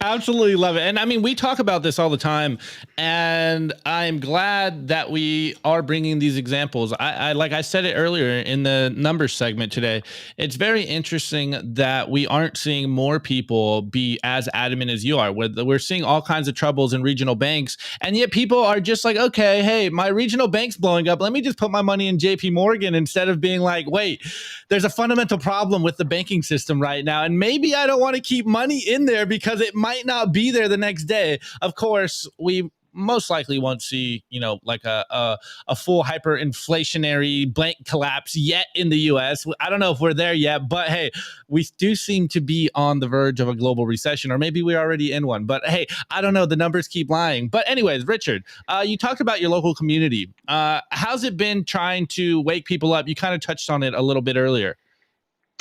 Speaker 1: Absolutely love it. And I mean, we talk about this all the time, and I'm glad that we are bringing these examples. I like I said it earlier in the numbers segment today, it's very interesting that we aren't seeing more people be as adamant as you are. We're seeing all kinds of troubles in regional banks, and yet people are just like, okay, hey, my regional bank's blowing up. Let me just put my money in JP Morgan, instead of being like, wait, there's a fundamental problem with the banking system right now, and maybe I don't want to keep money in there because it might not be there the next day. Of course, we most likely won't see, like a full hyperinflationary blank collapse yet in the US. I don't know if we're there yet, but hey, we do seem to be on the verge of a global recession, or maybe we're already in one. But hey, I don't know. The numbers keep lying. But anyways, Richard, you talked about your local community. How's it been trying to wake people up? You kind of touched on it a little bit earlier.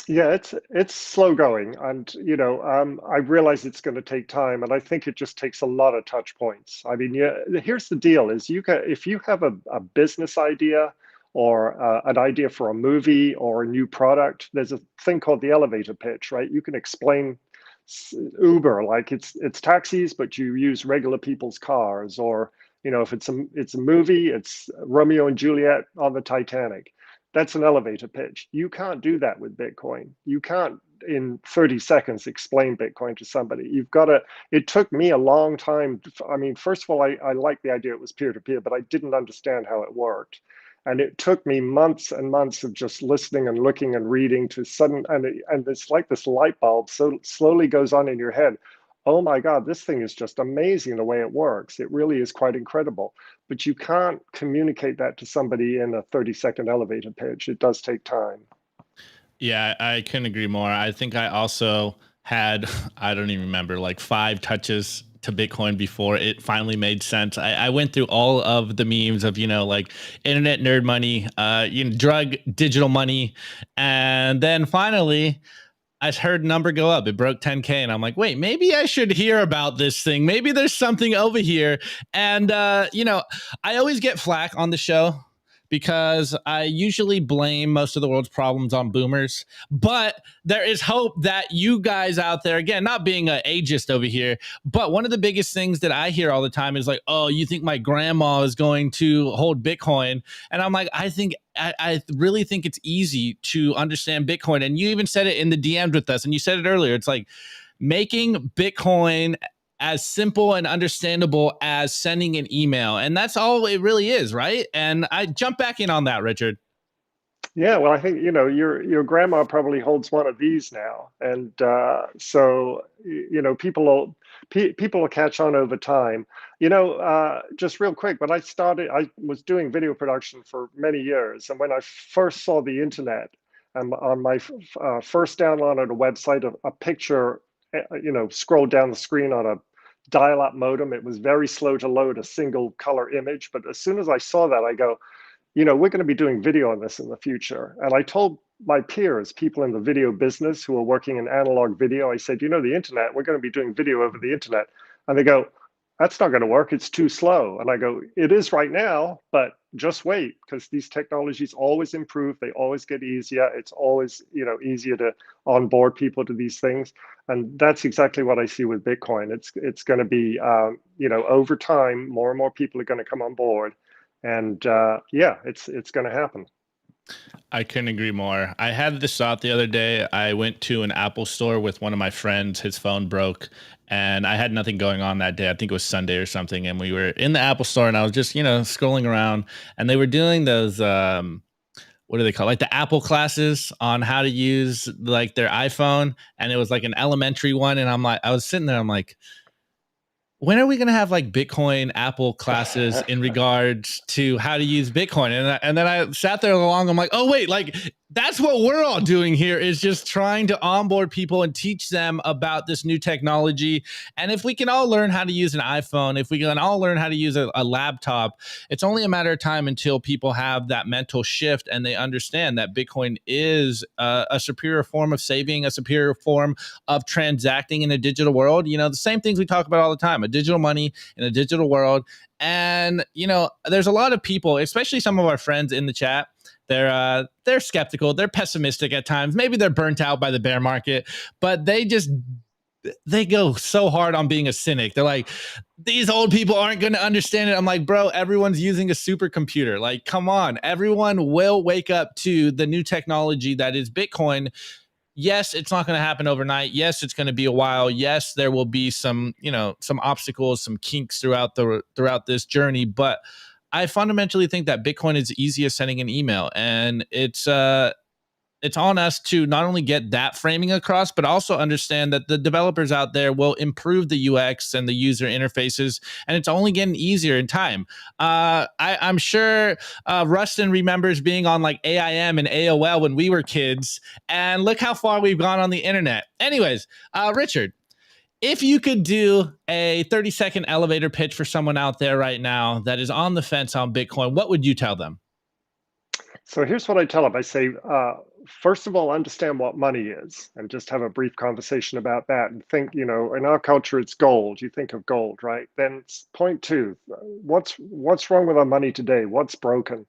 Speaker 3: Yeah, it's slow going, and I realize it's going to take time, and I think it just takes a lot of touch points. I mean, yeah, here's the deal: is if you have a business idea or an idea for a movie or a new product, there's a thing called the elevator pitch, right? You can explain Uber like it's taxis, but you use regular people's cars, or if it's a movie, it's Romeo and Juliet on the Titanic. That's an elevator pitch. You can't do that with Bitcoin. You can't in 30 seconds explain Bitcoin to somebody. It took me a long time. I mean, first of all, I like the idea it was peer-to-peer, but I didn't understand how it worked. And it took me months and months of just listening and looking and reading and it's like this light bulb so slowly goes on in your head. Oh my God, this thing is just amazing the way it works. It really is quite incredible. But you can't communicate that to somebody in a 30-second elevator pitch. It does take time.
Speaker 1: Yeah, I couldn't agree more. I think I also had, I don't even remember, like 5 touches to Bitcoin before it finally made sense. I went through all of the memes of, like internet nerd money, drug digital money. And then finally, I heard number go up. It broke 10K, and I'm like, wait, maybe I should hear about this thing. Maybe there's something over here. And I always get flack on the show because I usually blame most of the world's problems on boomers. But there is hope that you guys out there, again, not being an ageist over here, but one of the biggest things that I hear all the time is like, oh, you think my grandma is going to hold Bitcoin? And I'm like, I really think it's easy to understand Bitcoin. And you even said it in the DMs with us, and you said it earlier. It's like making Bitcoin as simple and understandable as sending an email. And that's all it really is, right? And I jump back in on that, Richard.
Speaker 3: Yeah, well, I think your grandma probably holds one of these now, and so people will catch on over time. Just real quick, when I was doing video production for many years, and when I first saw the internet, and on my first download on a website, a picture, scrolled down the screen on a dial-up modem. It was very slow to load a single color image, but as soon as I saw that, I go, we're going to be doing video on this in the future. And I told my peers, people in the video business who are working in analog video, I said, the internet, we're going to be doing video over the internet. And they go, that's not going to work. It's too slow. And I go, it is right now, but just wait, because these technologies always improve. They always get easier. It's always, easier to onboard people to these things. And that's exactly what I see with Bitcoin. It's going to be, over time, more and more people are going to come on board. And it's going to happen.
Speaker 1: I couldn't agree more. I had this thought the other day. I went to an Apple store with one of my friends. His phone broke, and I had nothing going on that day. I think it was Sunday or something. And we were in the Apple store, and I was just, scrolling around, and they were doing those, what do they call it? Like the Apple classes on how to use like their iPhone. And it was like an elementary one. And I was sitting there, I'm like, when are we going to have like Bitcoin Apple classes in regards to how to use Bitcoin? And then I sat there along. I'm like, oh, wait, like that's what we're all doing here, is just trying to onboard people and teach them about this new technology. And if we can all learn how to use an iPhone, if we can all learn how to use a laptop, it's only a matter of time until people have that mental shift and they understand that Bitcoin is a superior form of saving, a superior form of transacting in a digital world. The same things we talk about all the time, a digital money in a digital world. And, there's a lot of people, especially some of our friends in the chat, they're skeptical, they're pessimistic at times. Maybe they're burnt out by the bear market, but they go so hard on being a cynic. They're like, these old people aren't going to understand it. I'm like, bro, everyone's using a supercomputer. Like, come on, everyone will wake up to the new technology that is Bitcoin. Yes, it's not going to happen overnight. Yes, it's going to be a while. Yes, there will be some obstacles, some kinks throughout this journey, but I fundamentally think that Bitcoin is easy as sending an email, and it's it's on us to not only get that framing across, but also understand that the developers out there will improve the UX and the user interfaces, and it's only getting easier in time. I'm sure Rustin remembers being on like AIM and AOL when we were kids, and look how far we've gone on the internet. Anyways, Richard, if you could do a 30-second elevator pitch for someone out there right now that is on the fence on Bitcoin, what would you tell them?
Speaker 3: So here's what I tell them. I say, first of all, understand what money is and just have a brief conversation about that and think, in our culture, it's gold. You think of gold, right? Then point two, what's wrong with our money today? What's broken?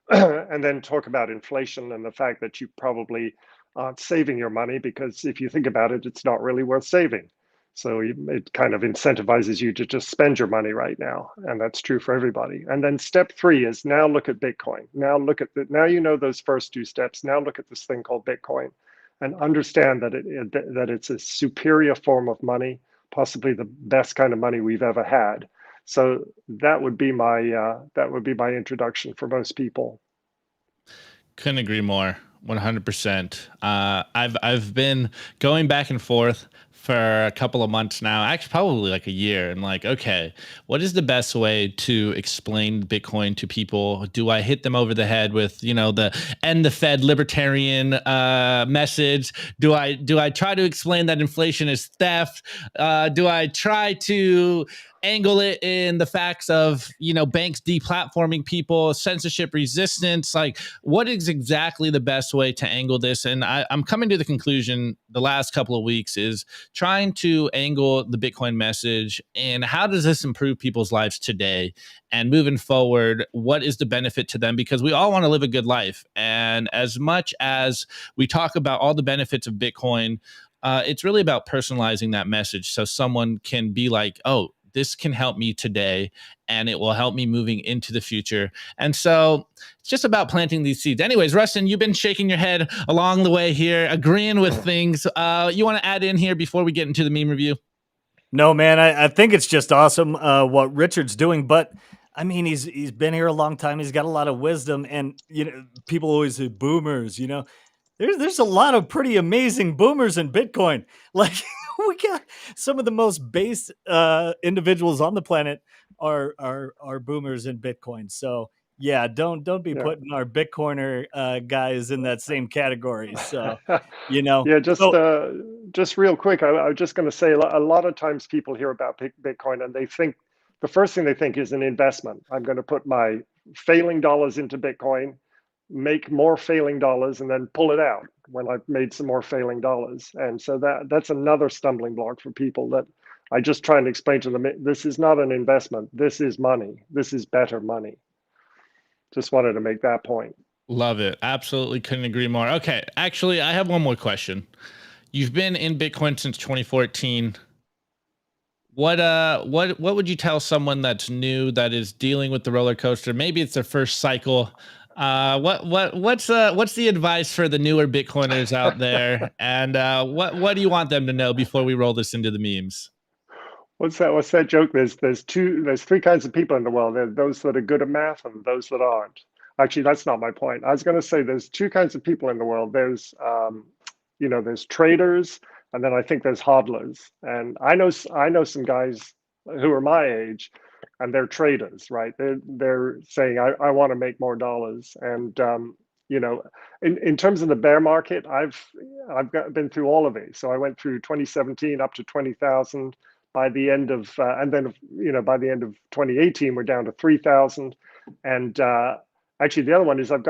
Speaker 3: And then talk about inflation and the fact that you probably aren't saving your money because if you think about it, it's not really worth saving. So it kind of incentivizes you to just spend your money right now. And that's true for everybody. And then step three is now look at Bitcoin. Now you know those first two steps. Now look at this thing called Bitcoin and understand that it's a superior form of money, possibly the best kind of money we've ever had. So that would be my introduction for most people.
Speaker 1: Couldn't agree more. 100%. I've been going back and forth for a couple of months now, actually probably like a year, and like, okay, what is the best way to explain Bitcoin to people? Do I hit them over the head with, the end the Fed libertarian message? Do I try to explain that inflation is theft? Do I try to angle it in the facts of, banks deplatforming people, censorship resistance? Like, what is exactly the best way to angle this? And I'm coming to the conclusion the last couple of weeks is trying to angle the Bitcoin message and how does this improve people's lives today and moving forward, what is the benefit to them? Because we all want to live a good life. And as much as we talk about all the benefits of Bitcoin, it's really about personalizing that message so someone can be like, oh, this can help me today and it will help me moving into the future. And so it's just about planting these seeds. Anyways, Rustin, you've been shaking your head along the way here, agreeing with things. You want to add in here before we get into the meme review?
Speaker 2: No, man, I think it's just awesome what Richard's doing. But I mean, he's been here a long time. He's got a lot of wisdom. And, people always say boomers, There's a lot of pretty amazing boomers in Bitcoin. Like we got some of the most base individuals on the planet are boomers in Bitcoin. So yeah, don't be putting our Bitcoiner guys in that same category. So
Speaker 3: Yeah, just real quick, I was just going to say a lot of times people hear about Bitcoin and they think the first thing they think is an investment. I'm going to put my failing dollars into Bitcoin, make more failing dollars, and then pull it out when I've made some more failing dollars. And so that's another stumbling block for people that I just try and explain to them. This is not an investment. This is money. This is better money. Just wanted to make that point.
Speaker 1: Love it. Absolutely couldn't agree more. Okay, actually, I have one more question. You've been in Bitcoin since 2014. What would you tell someone that's new, that is dealing with the roller coaster? Maybe it's their first cycle. What's the advice for the newer Bitcoiners out there? And what do you want them to know before we roll this into the memes?
Speaker 3: What's that joke? There's three kinds of people in the world. There's those that are good at math and those that aren't. Actually, that's not my point. I was going to say there's two kinds of people in the world. There's there's traders, and then I think there's hodlers. And I know some guys who are my age, and they're traders, right? They're saying I want to make more dollars. And in terms of the bear market, I've been through all of it. So I went through 2017 up to 20,000. By the end of by the end of 2018, we're down to 3,000. And actually, the other one is I've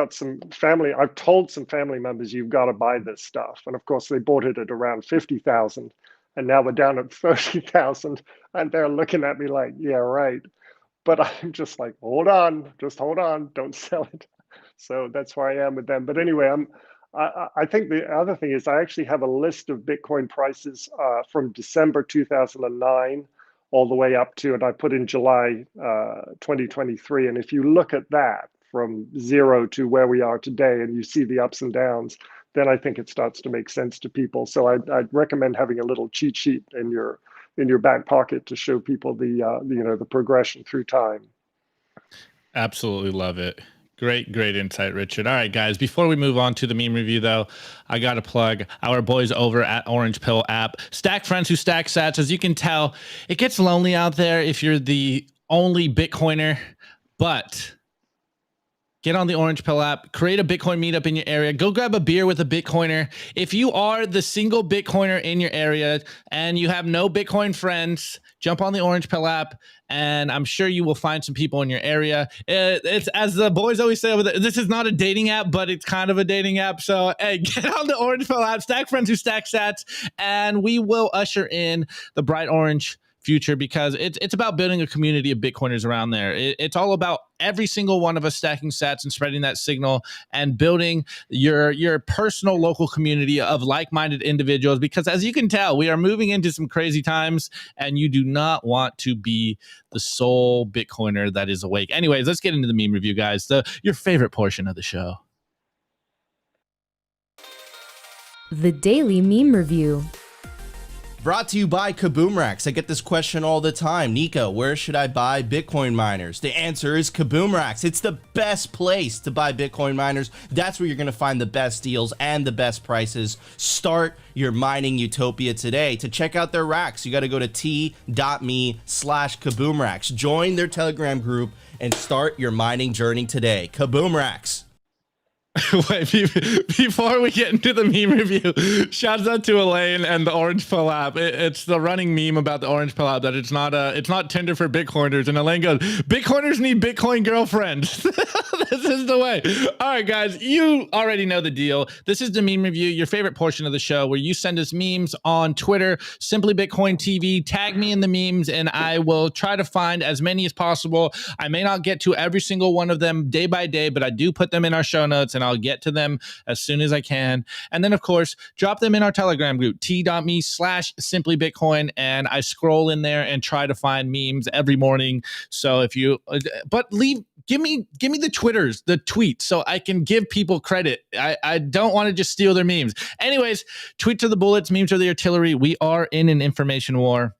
Speaker 3: told some family members, you've got to buy this stuff. And of course, they bought it at around 50,000. And now we're down at 30,000. And they're looking at me like, yeah, right. But I'm just like, just hold on, don't sell it. So that's where I am with them. But anyway, I think the other thing is I actually have a list of Bitcoin prices from December 2009 all the way up to, and I put in July 2023. And if you look at that from zero to where we are today, and you see the ups and downs, then I think it starts to make sense to people. So I'd recommend having a little cheat sheet in your back pocket to show people the progression through time.
Speaker 1: Absolutely love it. Great insight, Richard. All right, guys, before we move on to the meme review, though, I got to plug our boys over at Orange Pill app. Stack friends who stack sats. As you can tell, it gets lonely out there if you're the only Bitcoiner, but get on the Orange Pill app, create a Bitcoin meetup in your area, go grab a beer with a Bitcoiner. If you are the single Bitcoiner in your area and you have no Bitcoin friends, jump on the Orange Pill app, and I'm sure you will find some people in your area. It's, as the boys always say over there, this is not a dating app, but it's kind of a dating app. So, hey, get on the Orange Pill app, stack friends who stack sats, and we will usher in the bright orange future, because it's about building a community of Bitcoiners around there. It's all about every single one of us stacking sats and spreading that signal and building your personal local community of like-minded individuals, because as you can tell, we are moving into some crazy times and you do not want to be the sole Bitcoiner that is awake. Anyways, let's get into the meme review, guys. Your favorite portion of the show.
Speaker 4: The Daily Meme Review.
Speaker 5: Brought to you by Kaboomracks. I get this question all the time. Nico, where should I buy Bitcoin miners? The answer is Kaboomracks. It's the best place to buy Bitcoin miners. That's where you're going to find the best deals and the best prices. Start your mining utopia today. To check out their racks, you got to go to t.me/Kaboomracks. Join their Telegram group and start your mining journey today. Kaboomracks.
Speaker 1: Wait, before we get into the meme review, shouts out to Elaine and the Orange Pill app. It's the running meme about the Orange Pill app that it's not Tinder for Bitcoiners. And Elaine goes, Bitcoiners need Bitcoin girlfriends. This is the way. All right, guys, you already know the deal. This is the meme review, your favorite portion of the show, where you send us memes on Twitter, Simply Bitcoin TV. Tag me in the memes, and I will try to find as many as possible. I may not get to every single one of them day by day, but I do put them in our show notes, and I'll get to them as soon as I can. And then, of course, drop them in our Telegram group, t.me/simplybitcoin, and I scroll in there and try to find memes every morning. So if you, but give me the Twitters, the tweets, so I can give people credit. I don't want to just steal their memes. Anyways, tweets are the bullets, memes are the artillery. We are in an information war,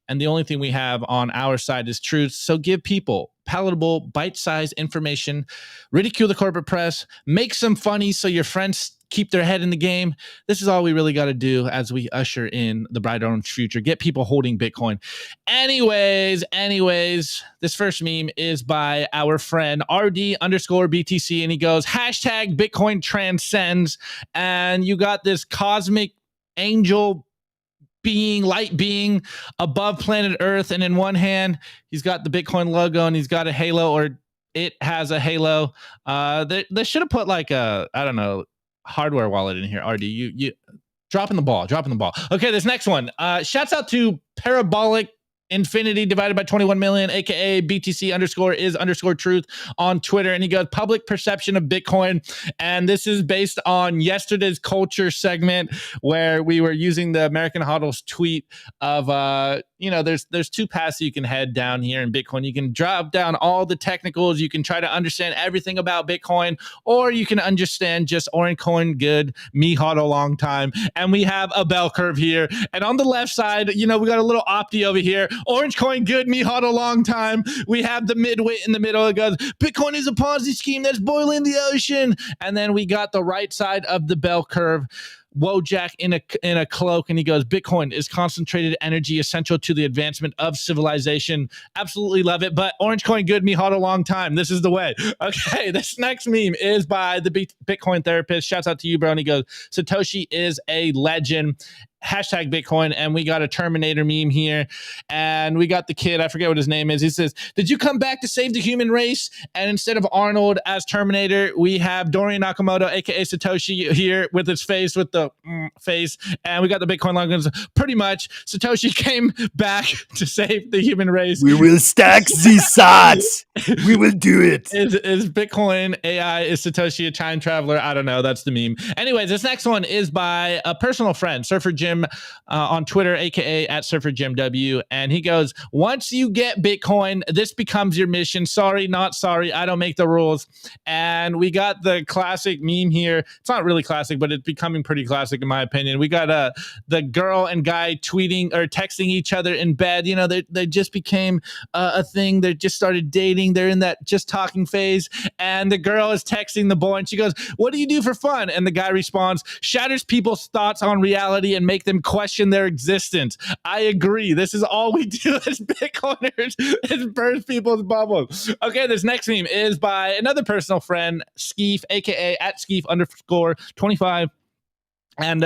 Speaker 1: and the only thing we have on our side is truth. So give people palatable, bite-sized information, ridicule the corporate press, make some funny so your friends keep their head in the game. This is all we really got to do as we usher in the bright orange future. Get people holding Bitcoin. Anyways, this first meme is by our friend RD_BTC, and he goes, #Bitcoin transcends. And you got this cosmic angel being, light being above planet Earth, and in one hand he's got the Bitcoin logo and he's got a halo, or it has a halo. They should have put like a, I don't know, hardware wallet in here. RD, you dropping the ball. Okay, this next one, shouts out to Parabolic Infinity divided by 21 million, aka BTC_is_truth on Twitter, and he goes, public perception of Bitcoin. And this is based on yesterday's culture segment where we were using the American Hodl's tweet of there's two paths you can head down here in Bitcoin. You can drop down all the technicals, you can try to understand everything about Bitcoin, or you can understand just Orange Coin good, me hodl long time. And we have a bell curve here, and on the left side, we got a little opti over here. Orange Coin good, me hot a long time. We have the midweight in the middle. It goes, Bitcoin is a Ponzi scheme that's boiling the ocean. And then we got the right side of the bell curve, Wojak in a cloak, and he goes, Bitcoin is concentrated energy essential to the advancement of civilization. Absolutely love it. But Orange Coin good, me hot a long time. This is the way. Okay, this next meme is by the Bitcoin therapist. Shouts out to you, bro. And he goes, Satoshi is a legend. #Bitcoin. And we got a Terminator meme here, and we got the kid, I forget what his name is. He says, did you come back to save the human race? And instead of Arnold as Terminator, we have Dorian Nakamoto, aka Satoshi, here with his face, with the face. And we got the Bitcoin logos. Pretty much Satoshi came back to save the human race.
Speaker 2: We will stack the sats. We will do it.
Speaker 1: Is Bitcoin AI, is Satoshi a time traveler? I don't know. That's the meme. Anyways, this next one is by a personal friend, Surfer Jim. Jim on Twitter, aka at Surfer Jim W. And he goes, once you get Bitcoin, this becomes your mission. Sorry, not sorry. I don't make the rules. And we got the classic meme here. It's not really classic, but it's becoming pretty classic in my opinion. We got the girl and guy tweeting or texting each other in bed. You know, they just became a thing. They just started dating. They're in that just talking phase. And the girl is texting the boy and she goes, what do you do for fun? And the guy responds, shatters people's thoughts on reality and make them question their existence. I agree. This is all we do as Bitcoiners is burst people's bubbles. Okay, this next meme is by another personal friend, Skeef, aka at Skeef_25. And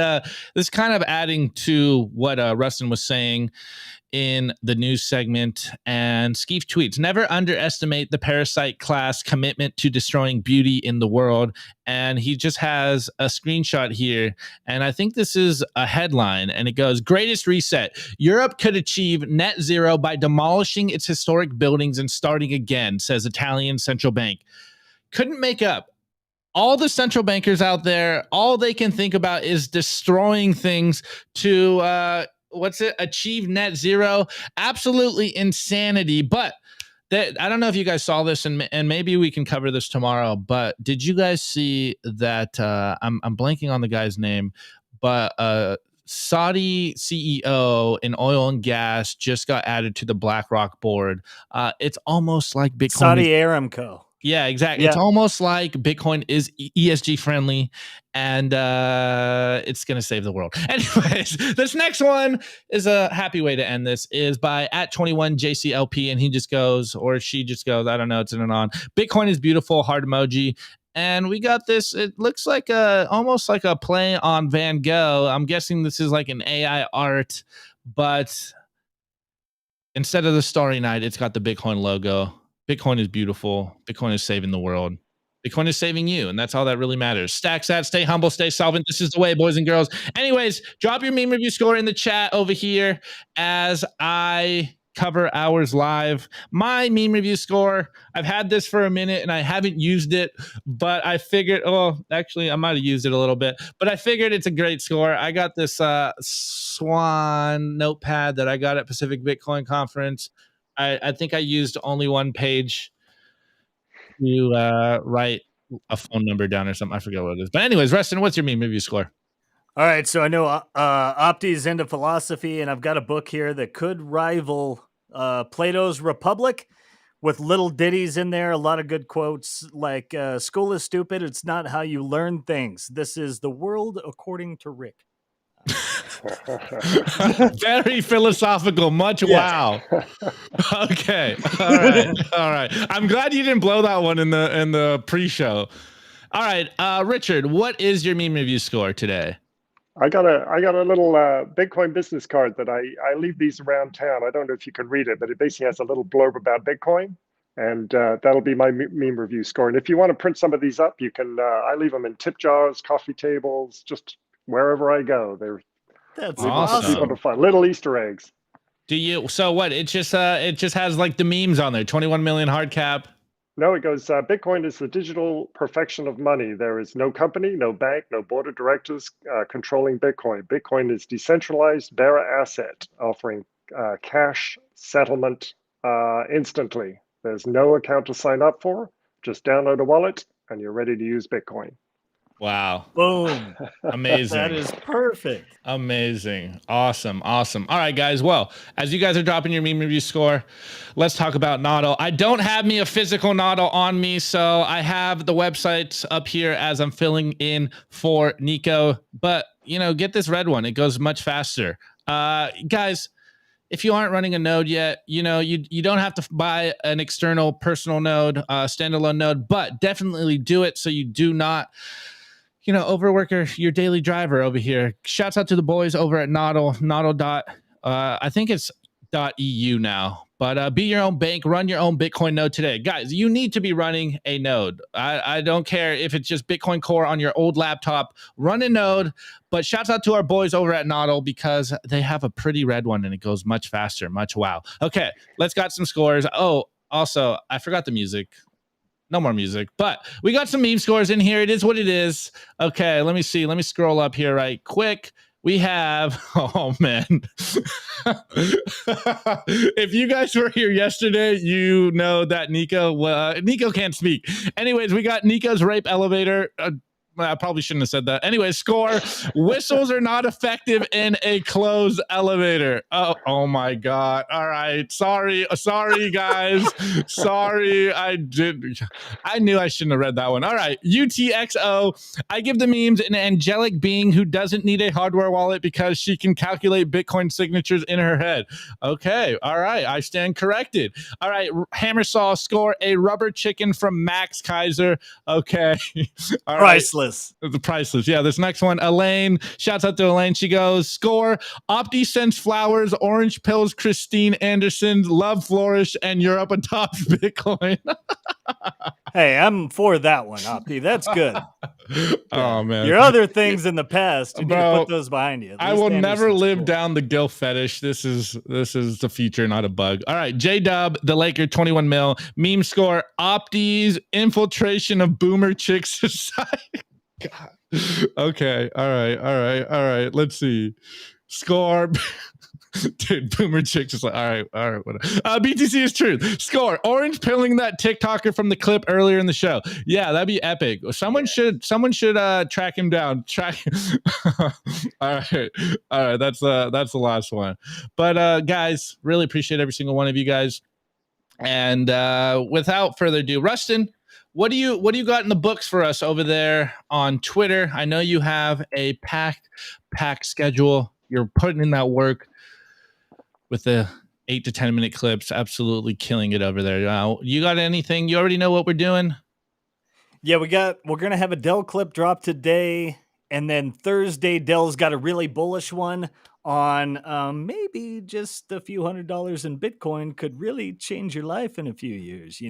Speaker 1: this kind of adding to what Rustin was saying in the news segment. And Skeef tweets, never underestimate the parasite class commitment to destroying beauty in the world. And he just has a screenshot here. And I think this is a headline. And it goes, greatest reset. Europe could achieve net zero by demolishing its historic buildings and starting again, says Italian central bank. Couldn't make up. All the central bankers out there, all they can think about is destroying things to achieve net zero. Absolutely insanity. But I don't know if you guys saw this, and maybe we can cover this tomorrow, but did you guys see that I'm blanking on the guy's name, but Saudi CEO in oil and gas just got added to the BlackRock board. It's almost like Bitcoin.
Speaker 2: Saudi Aramco.
Speaker 1: Yeah, exactly.
Speaker 2: Yeah.
Speaker 1: It's almost like Bitcoin is ESG friendly and it's going to save the world. Anyways, this next one is a happy way to end this is by at 21JCLP. And he just goes, or she just goes, I don't know, it's in and on. Bitcoin is beautiful, heart emoji. And we got this, it looks like almost like a play on Van Gogh. I'm guessing this is like an AI art, but instead of the Starry Night, it's got the Bitcoin logo. Bitcoin is beautiful. Bitcoin is saving the world. Bitcoin is saving you, and that's all that really matters. Stack that, stay humble, stay solvent. This is the way, boys and girls. Anyways, drop your meme review score in the chat over here as I cover ours live. My meme review score, I've had this for a minute and I haven't used it, but I figured, actually I might have used it a little bit, but I figured it's a great score. I got this Swan notepad that I got at Pacific Bitcoin Conference. I think I used only one page to write a phone number down or something. I forget what it is. But anyways, Rustin, what's your meme review score?
Speaker 2: All right, so I know Opti's into philosophy, and I've got a book here that could rival Plato's Republic with little ditties in there, a lot of good quotes like, school is stupid, it's not how you learn things. This is the world according to Rick.
Speaker 1: Very philosophical. Much wow. Okay. All right. I'm glad you didn't blow that one in the pre-show. All right, Richard, what is your meme review score today?
Speaker 3: I got a little Bitcoin business card that I leave these around town. I don't know if you can read it, but it basically has a little blurb about Bitcoin, and that'll be my meme review score. And if you want to print some of these up, you can. I leave them in tip jars, coffee tables, just wherever I go.
Speaker 2: That's
Speaker 1: awesome.
Speaker 3: Little Easter eggs.
Speaker 1: Do you? So what? It just has like the memes on there. 21 million hard cap.
Speaker 3: No, it goes, Bitcoin is the digital perfection of money. There is no company, no bank, no board of directors controlling Bitcoin. Bitcoin is decentralized bearer asset, offering cash settlement instantly. There's no account to sign up for. Just download a wallet and you're ready to use Bitcoin.
Speaker 1: Wow.
Speaker 2: Boom.
Speaker 1: Amazing.
Speaker 2: That is perfect.
Speaker 1: Amazing. Awesome. All right, guys. Well, as you guys are dropping your meme review score, let's talk about Nodl. I don't have me a physical Nodl on me, so I have the website up here as I'm filling in for Nico. But, get this red one. It goes much faster. Guys, if you aren't running a node yet, you don't have to buy an external personal node, standalone node, but definitely do it so you do not overwork your daily driver over here. Shouts out to the boys over at Nodl. I think it's .eu now, but be your own bank, run your own Bitcoin node today. Guys, you need to be running a node. I don't care if it's just Bitcoin Core on your old laptop, run a node, but shouts out to our boys over at Nodl because they have a pretty red one and it goes much faster, much wow. Okay, let's got some scores. Oh, also, I forgot the music. No more music, but we got some meme scores in here. It is what it is. Okay, let me see. Let me scroll up here right quick. we have, oh man. If you guys were here yesterday, you know that Nico can't speak. Anyways, we got Nico's rape elevator. I probably shouldn't have said that. Anyway, score. Whistles are not effective in a closed elevator. Oh my God. All right. Sorry, guys. Sorry. I knew I shouldn't have read that one. All right. UTXO. I give the memes an angelic being who doesn't need a hardware wallet because she can calculate Bitcoin signatures in her head. Okay. All right. I stand corrected. All right. Hammersaw score. A rubber chicken from Max Kaiser. Okay. All right.
Speaker 2: Priceless.
Speaker 1: The priceless. Yeah, this next one, Elaine. Shouts out to Elaine. She goes, score. Opti sends flowers, orange pills, Christine Anderson, love flourish, and you're up atop Bitcoin.
Speaker 2: Hey, I'm for that one, Opti. That's good.
Speaker 1: Oh man,
Speaker 2: your other things in the past, you need
Speaker 1: Bro,
Speaker 2: to put those behind you.
Speaker 1: I will never live down the Gil fetish. This is the future, not a bug. All right, J Dub, the Laker, 21 mil. Meme score. Opti's infiltration of boomer chick society. God. Okay. All right. Let's see. Score. Dude, boomer chick just like, all right, whatever. BTC is truth. Score. Orange pilling that TikToker from the clip earlier in the show. Yeah, that'd be epic. Someone should track him down. All right. That's the last one. But guys, really appreciate every single one of you guys. And without further ado, Rustin, what do you got in the books for us over there on Twitter? I know you have a packed schedule. You're putting in that work with the 8 to 10 minute clips, absolutely killing it over there. You got anything? You already know what we're doing?
Speaker 2: Yeah, we're gonna have a Dell clip drop today, and then Thursday, Dell's got a really bullish one on maybe just a few $100s in Bitcoin could really change your life in a few years,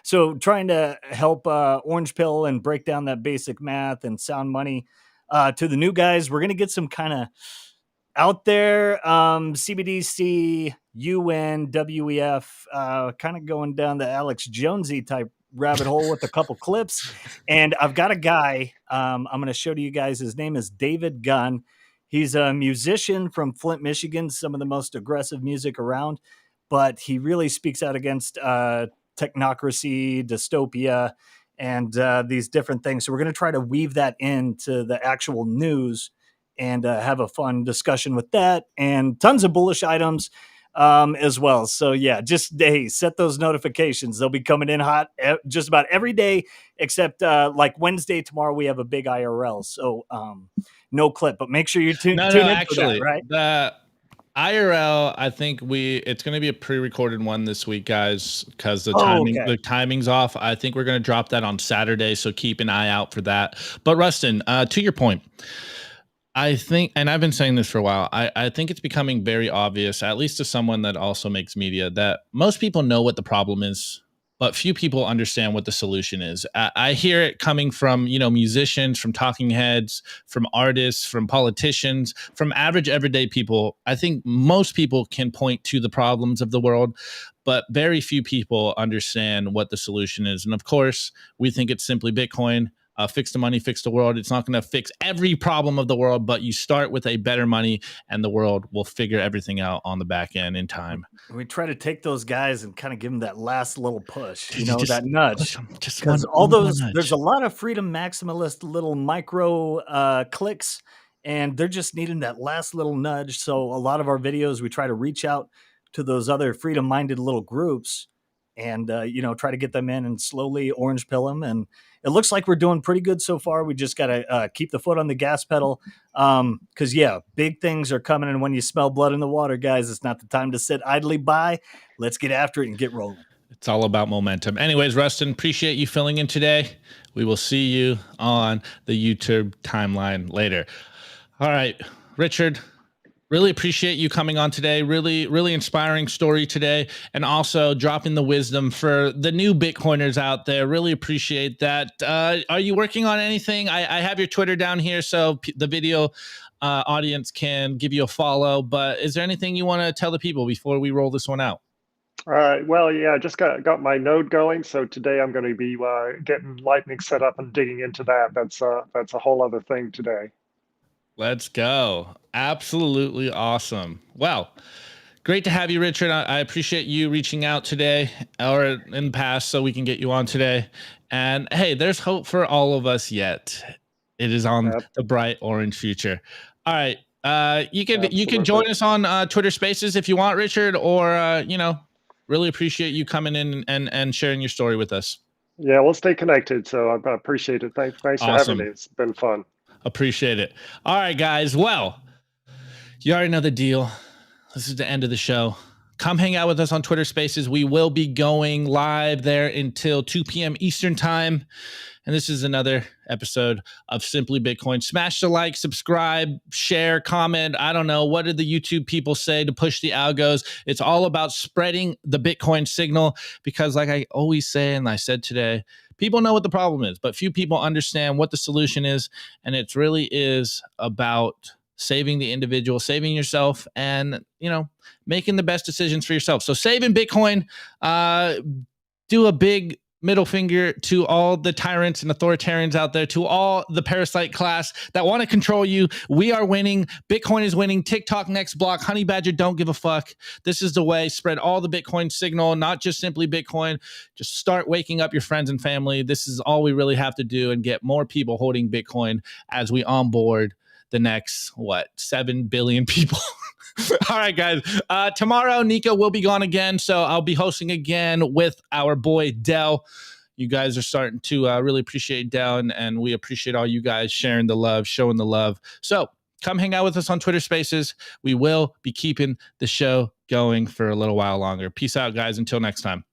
Speaker 2: So trying to help Orange Pill and break down that basic math and sound money to the new guys. We're going to get some kind of out there CBDC, UN, WEF, kind of going down the Alex Jonesy type rabbit hole with a couple clips. And I've got a guy I'm going to show to you guys. His name is David Gunn. He's a musician from Flint, Michigan, some of the most aggressive music around, but he really speaks out against technocracy, dystopia, and these different things. So we're going to try to weave that into the actual news and have a fun discussion with that, and tons of bullish items as well. So yeah, just set those notifications. They'll be coming in hot just about every day, except like Wednesday, tomorrow, we have a big IRL. So no clip, but make sure you tune in
Speaker 1: actually,
Speaker 2: for that, right?
Speaker 1: The IRL, I think it's going to be a pre-recorded one this week, guys, because the timing's off. I think we're going to drop that on Saturday, so keep an eye out for that. But Rustin, to your point, I think, and I've been saying this for a while, I think it's becoming very obvious, at least to someone that also makes media, that most people know what the problem is, but few people understand what the solution is. I hear it coming from, musicians, from talking heads, from artists, from politicians, from average everyday people. I think most people can point to the problems of the world, but very few people understand what the solution is. And of course, we think it's simply Bitcoin. Fix the money, fix the world. It's not going to fix every problem of the world, but you start with a better money and the world will figure everything out on the back end in time.
Speaker 2: We try to take those guys and kind of give them that last little push, that nudge.
Speaker 1: Because
Speaker 2: there's a lot of freedom maximalist little micro clicks, and they're just needing that last little nudge. So a lot of our videos, we try to reach out to those other freedom-minded little groups and, try to get them in and slowly orange pill them. And it looks like we're doing pretty good so far. We just got to keep the foot on the gas pedal because, big things are coming. And when you smell blood in the water, guys, it's not the time to sit idly by. Let's get after it and get rolling.
Speaker 1: It's all about momentum. Anyways, Rustin, appreciate you filling in today. We will see you on the YouTube timeline later. All right, Richard. Really appreciate you coming on today. Really, really inspiring story today. And also dropping the wisdom for the new Bitcoiners out there. Really appreciate that. Are you working on anything? I have your Twitter down here, so the video audience can give you a follow. But is there anything you want to tell the people before we roll this one out?
Speaker 3: Well, yeah, I just got my node going. So today I'm going to be getting Lightning set up and digging into that. That's a whole other thing today.
Speaker 1: Let's go. Absolutely awesome. Well, great to have you, Richard. I appreciate you reaching out today or in the past so we can get you on today. And hey, there's hope for all of us yet. It is on the bright orange future. All right. You can join us on Twitter Spaces if you want, Richard, or really appreciate you coming in and sharing your story with us.
Speaker 3: Yeah, we'll stay connected. So I appreciate it. Thanks for having me. It's been fun.
Speaker 1: Appreciate it. All right, guys. Well, you already know the deal. This is the end of the show. Come hang out with us on Twitter Spaces. We will be going live there until 2 p.m. Eastern time. And this is another episode of Simply Bitcoin. Smash the like, subscribe, share, comment. I don't know. What did the YouTube people say to push the algos? It's all about spreading the Bitcoin signal because like I always say, and I said today, people know what the problem is, but few people understand what the solution is. And it really is about saving the individual, saving yourself, and, making the best decisions for yourself. So saving Bitcoin, do a big middle finger to all the tyrants and authoritarians out there, to all the parasite class that want to control you. We are winning. Bitcoin is winning. TikTok next block. Honey Badger don't give a fuck. This is the way. Spread all the Bitcoin signal, not just Simply Bitcoin. Just start waking up your friends and family. This is all we really have to do and get more people holding Bitcoin as we onboard the next, 7 billion people. All right, guys. Tomorrow, Nico will be gone again, so I'll be hosting again with our boy, Dell. You guys are starting to really appreciate Dell, and we appreciate all you guys sharing the love, showing the love. So come hang out with us on Twitter Spaces. We will be keeping the show going for a little while longer. Peace out, guys. Until next time.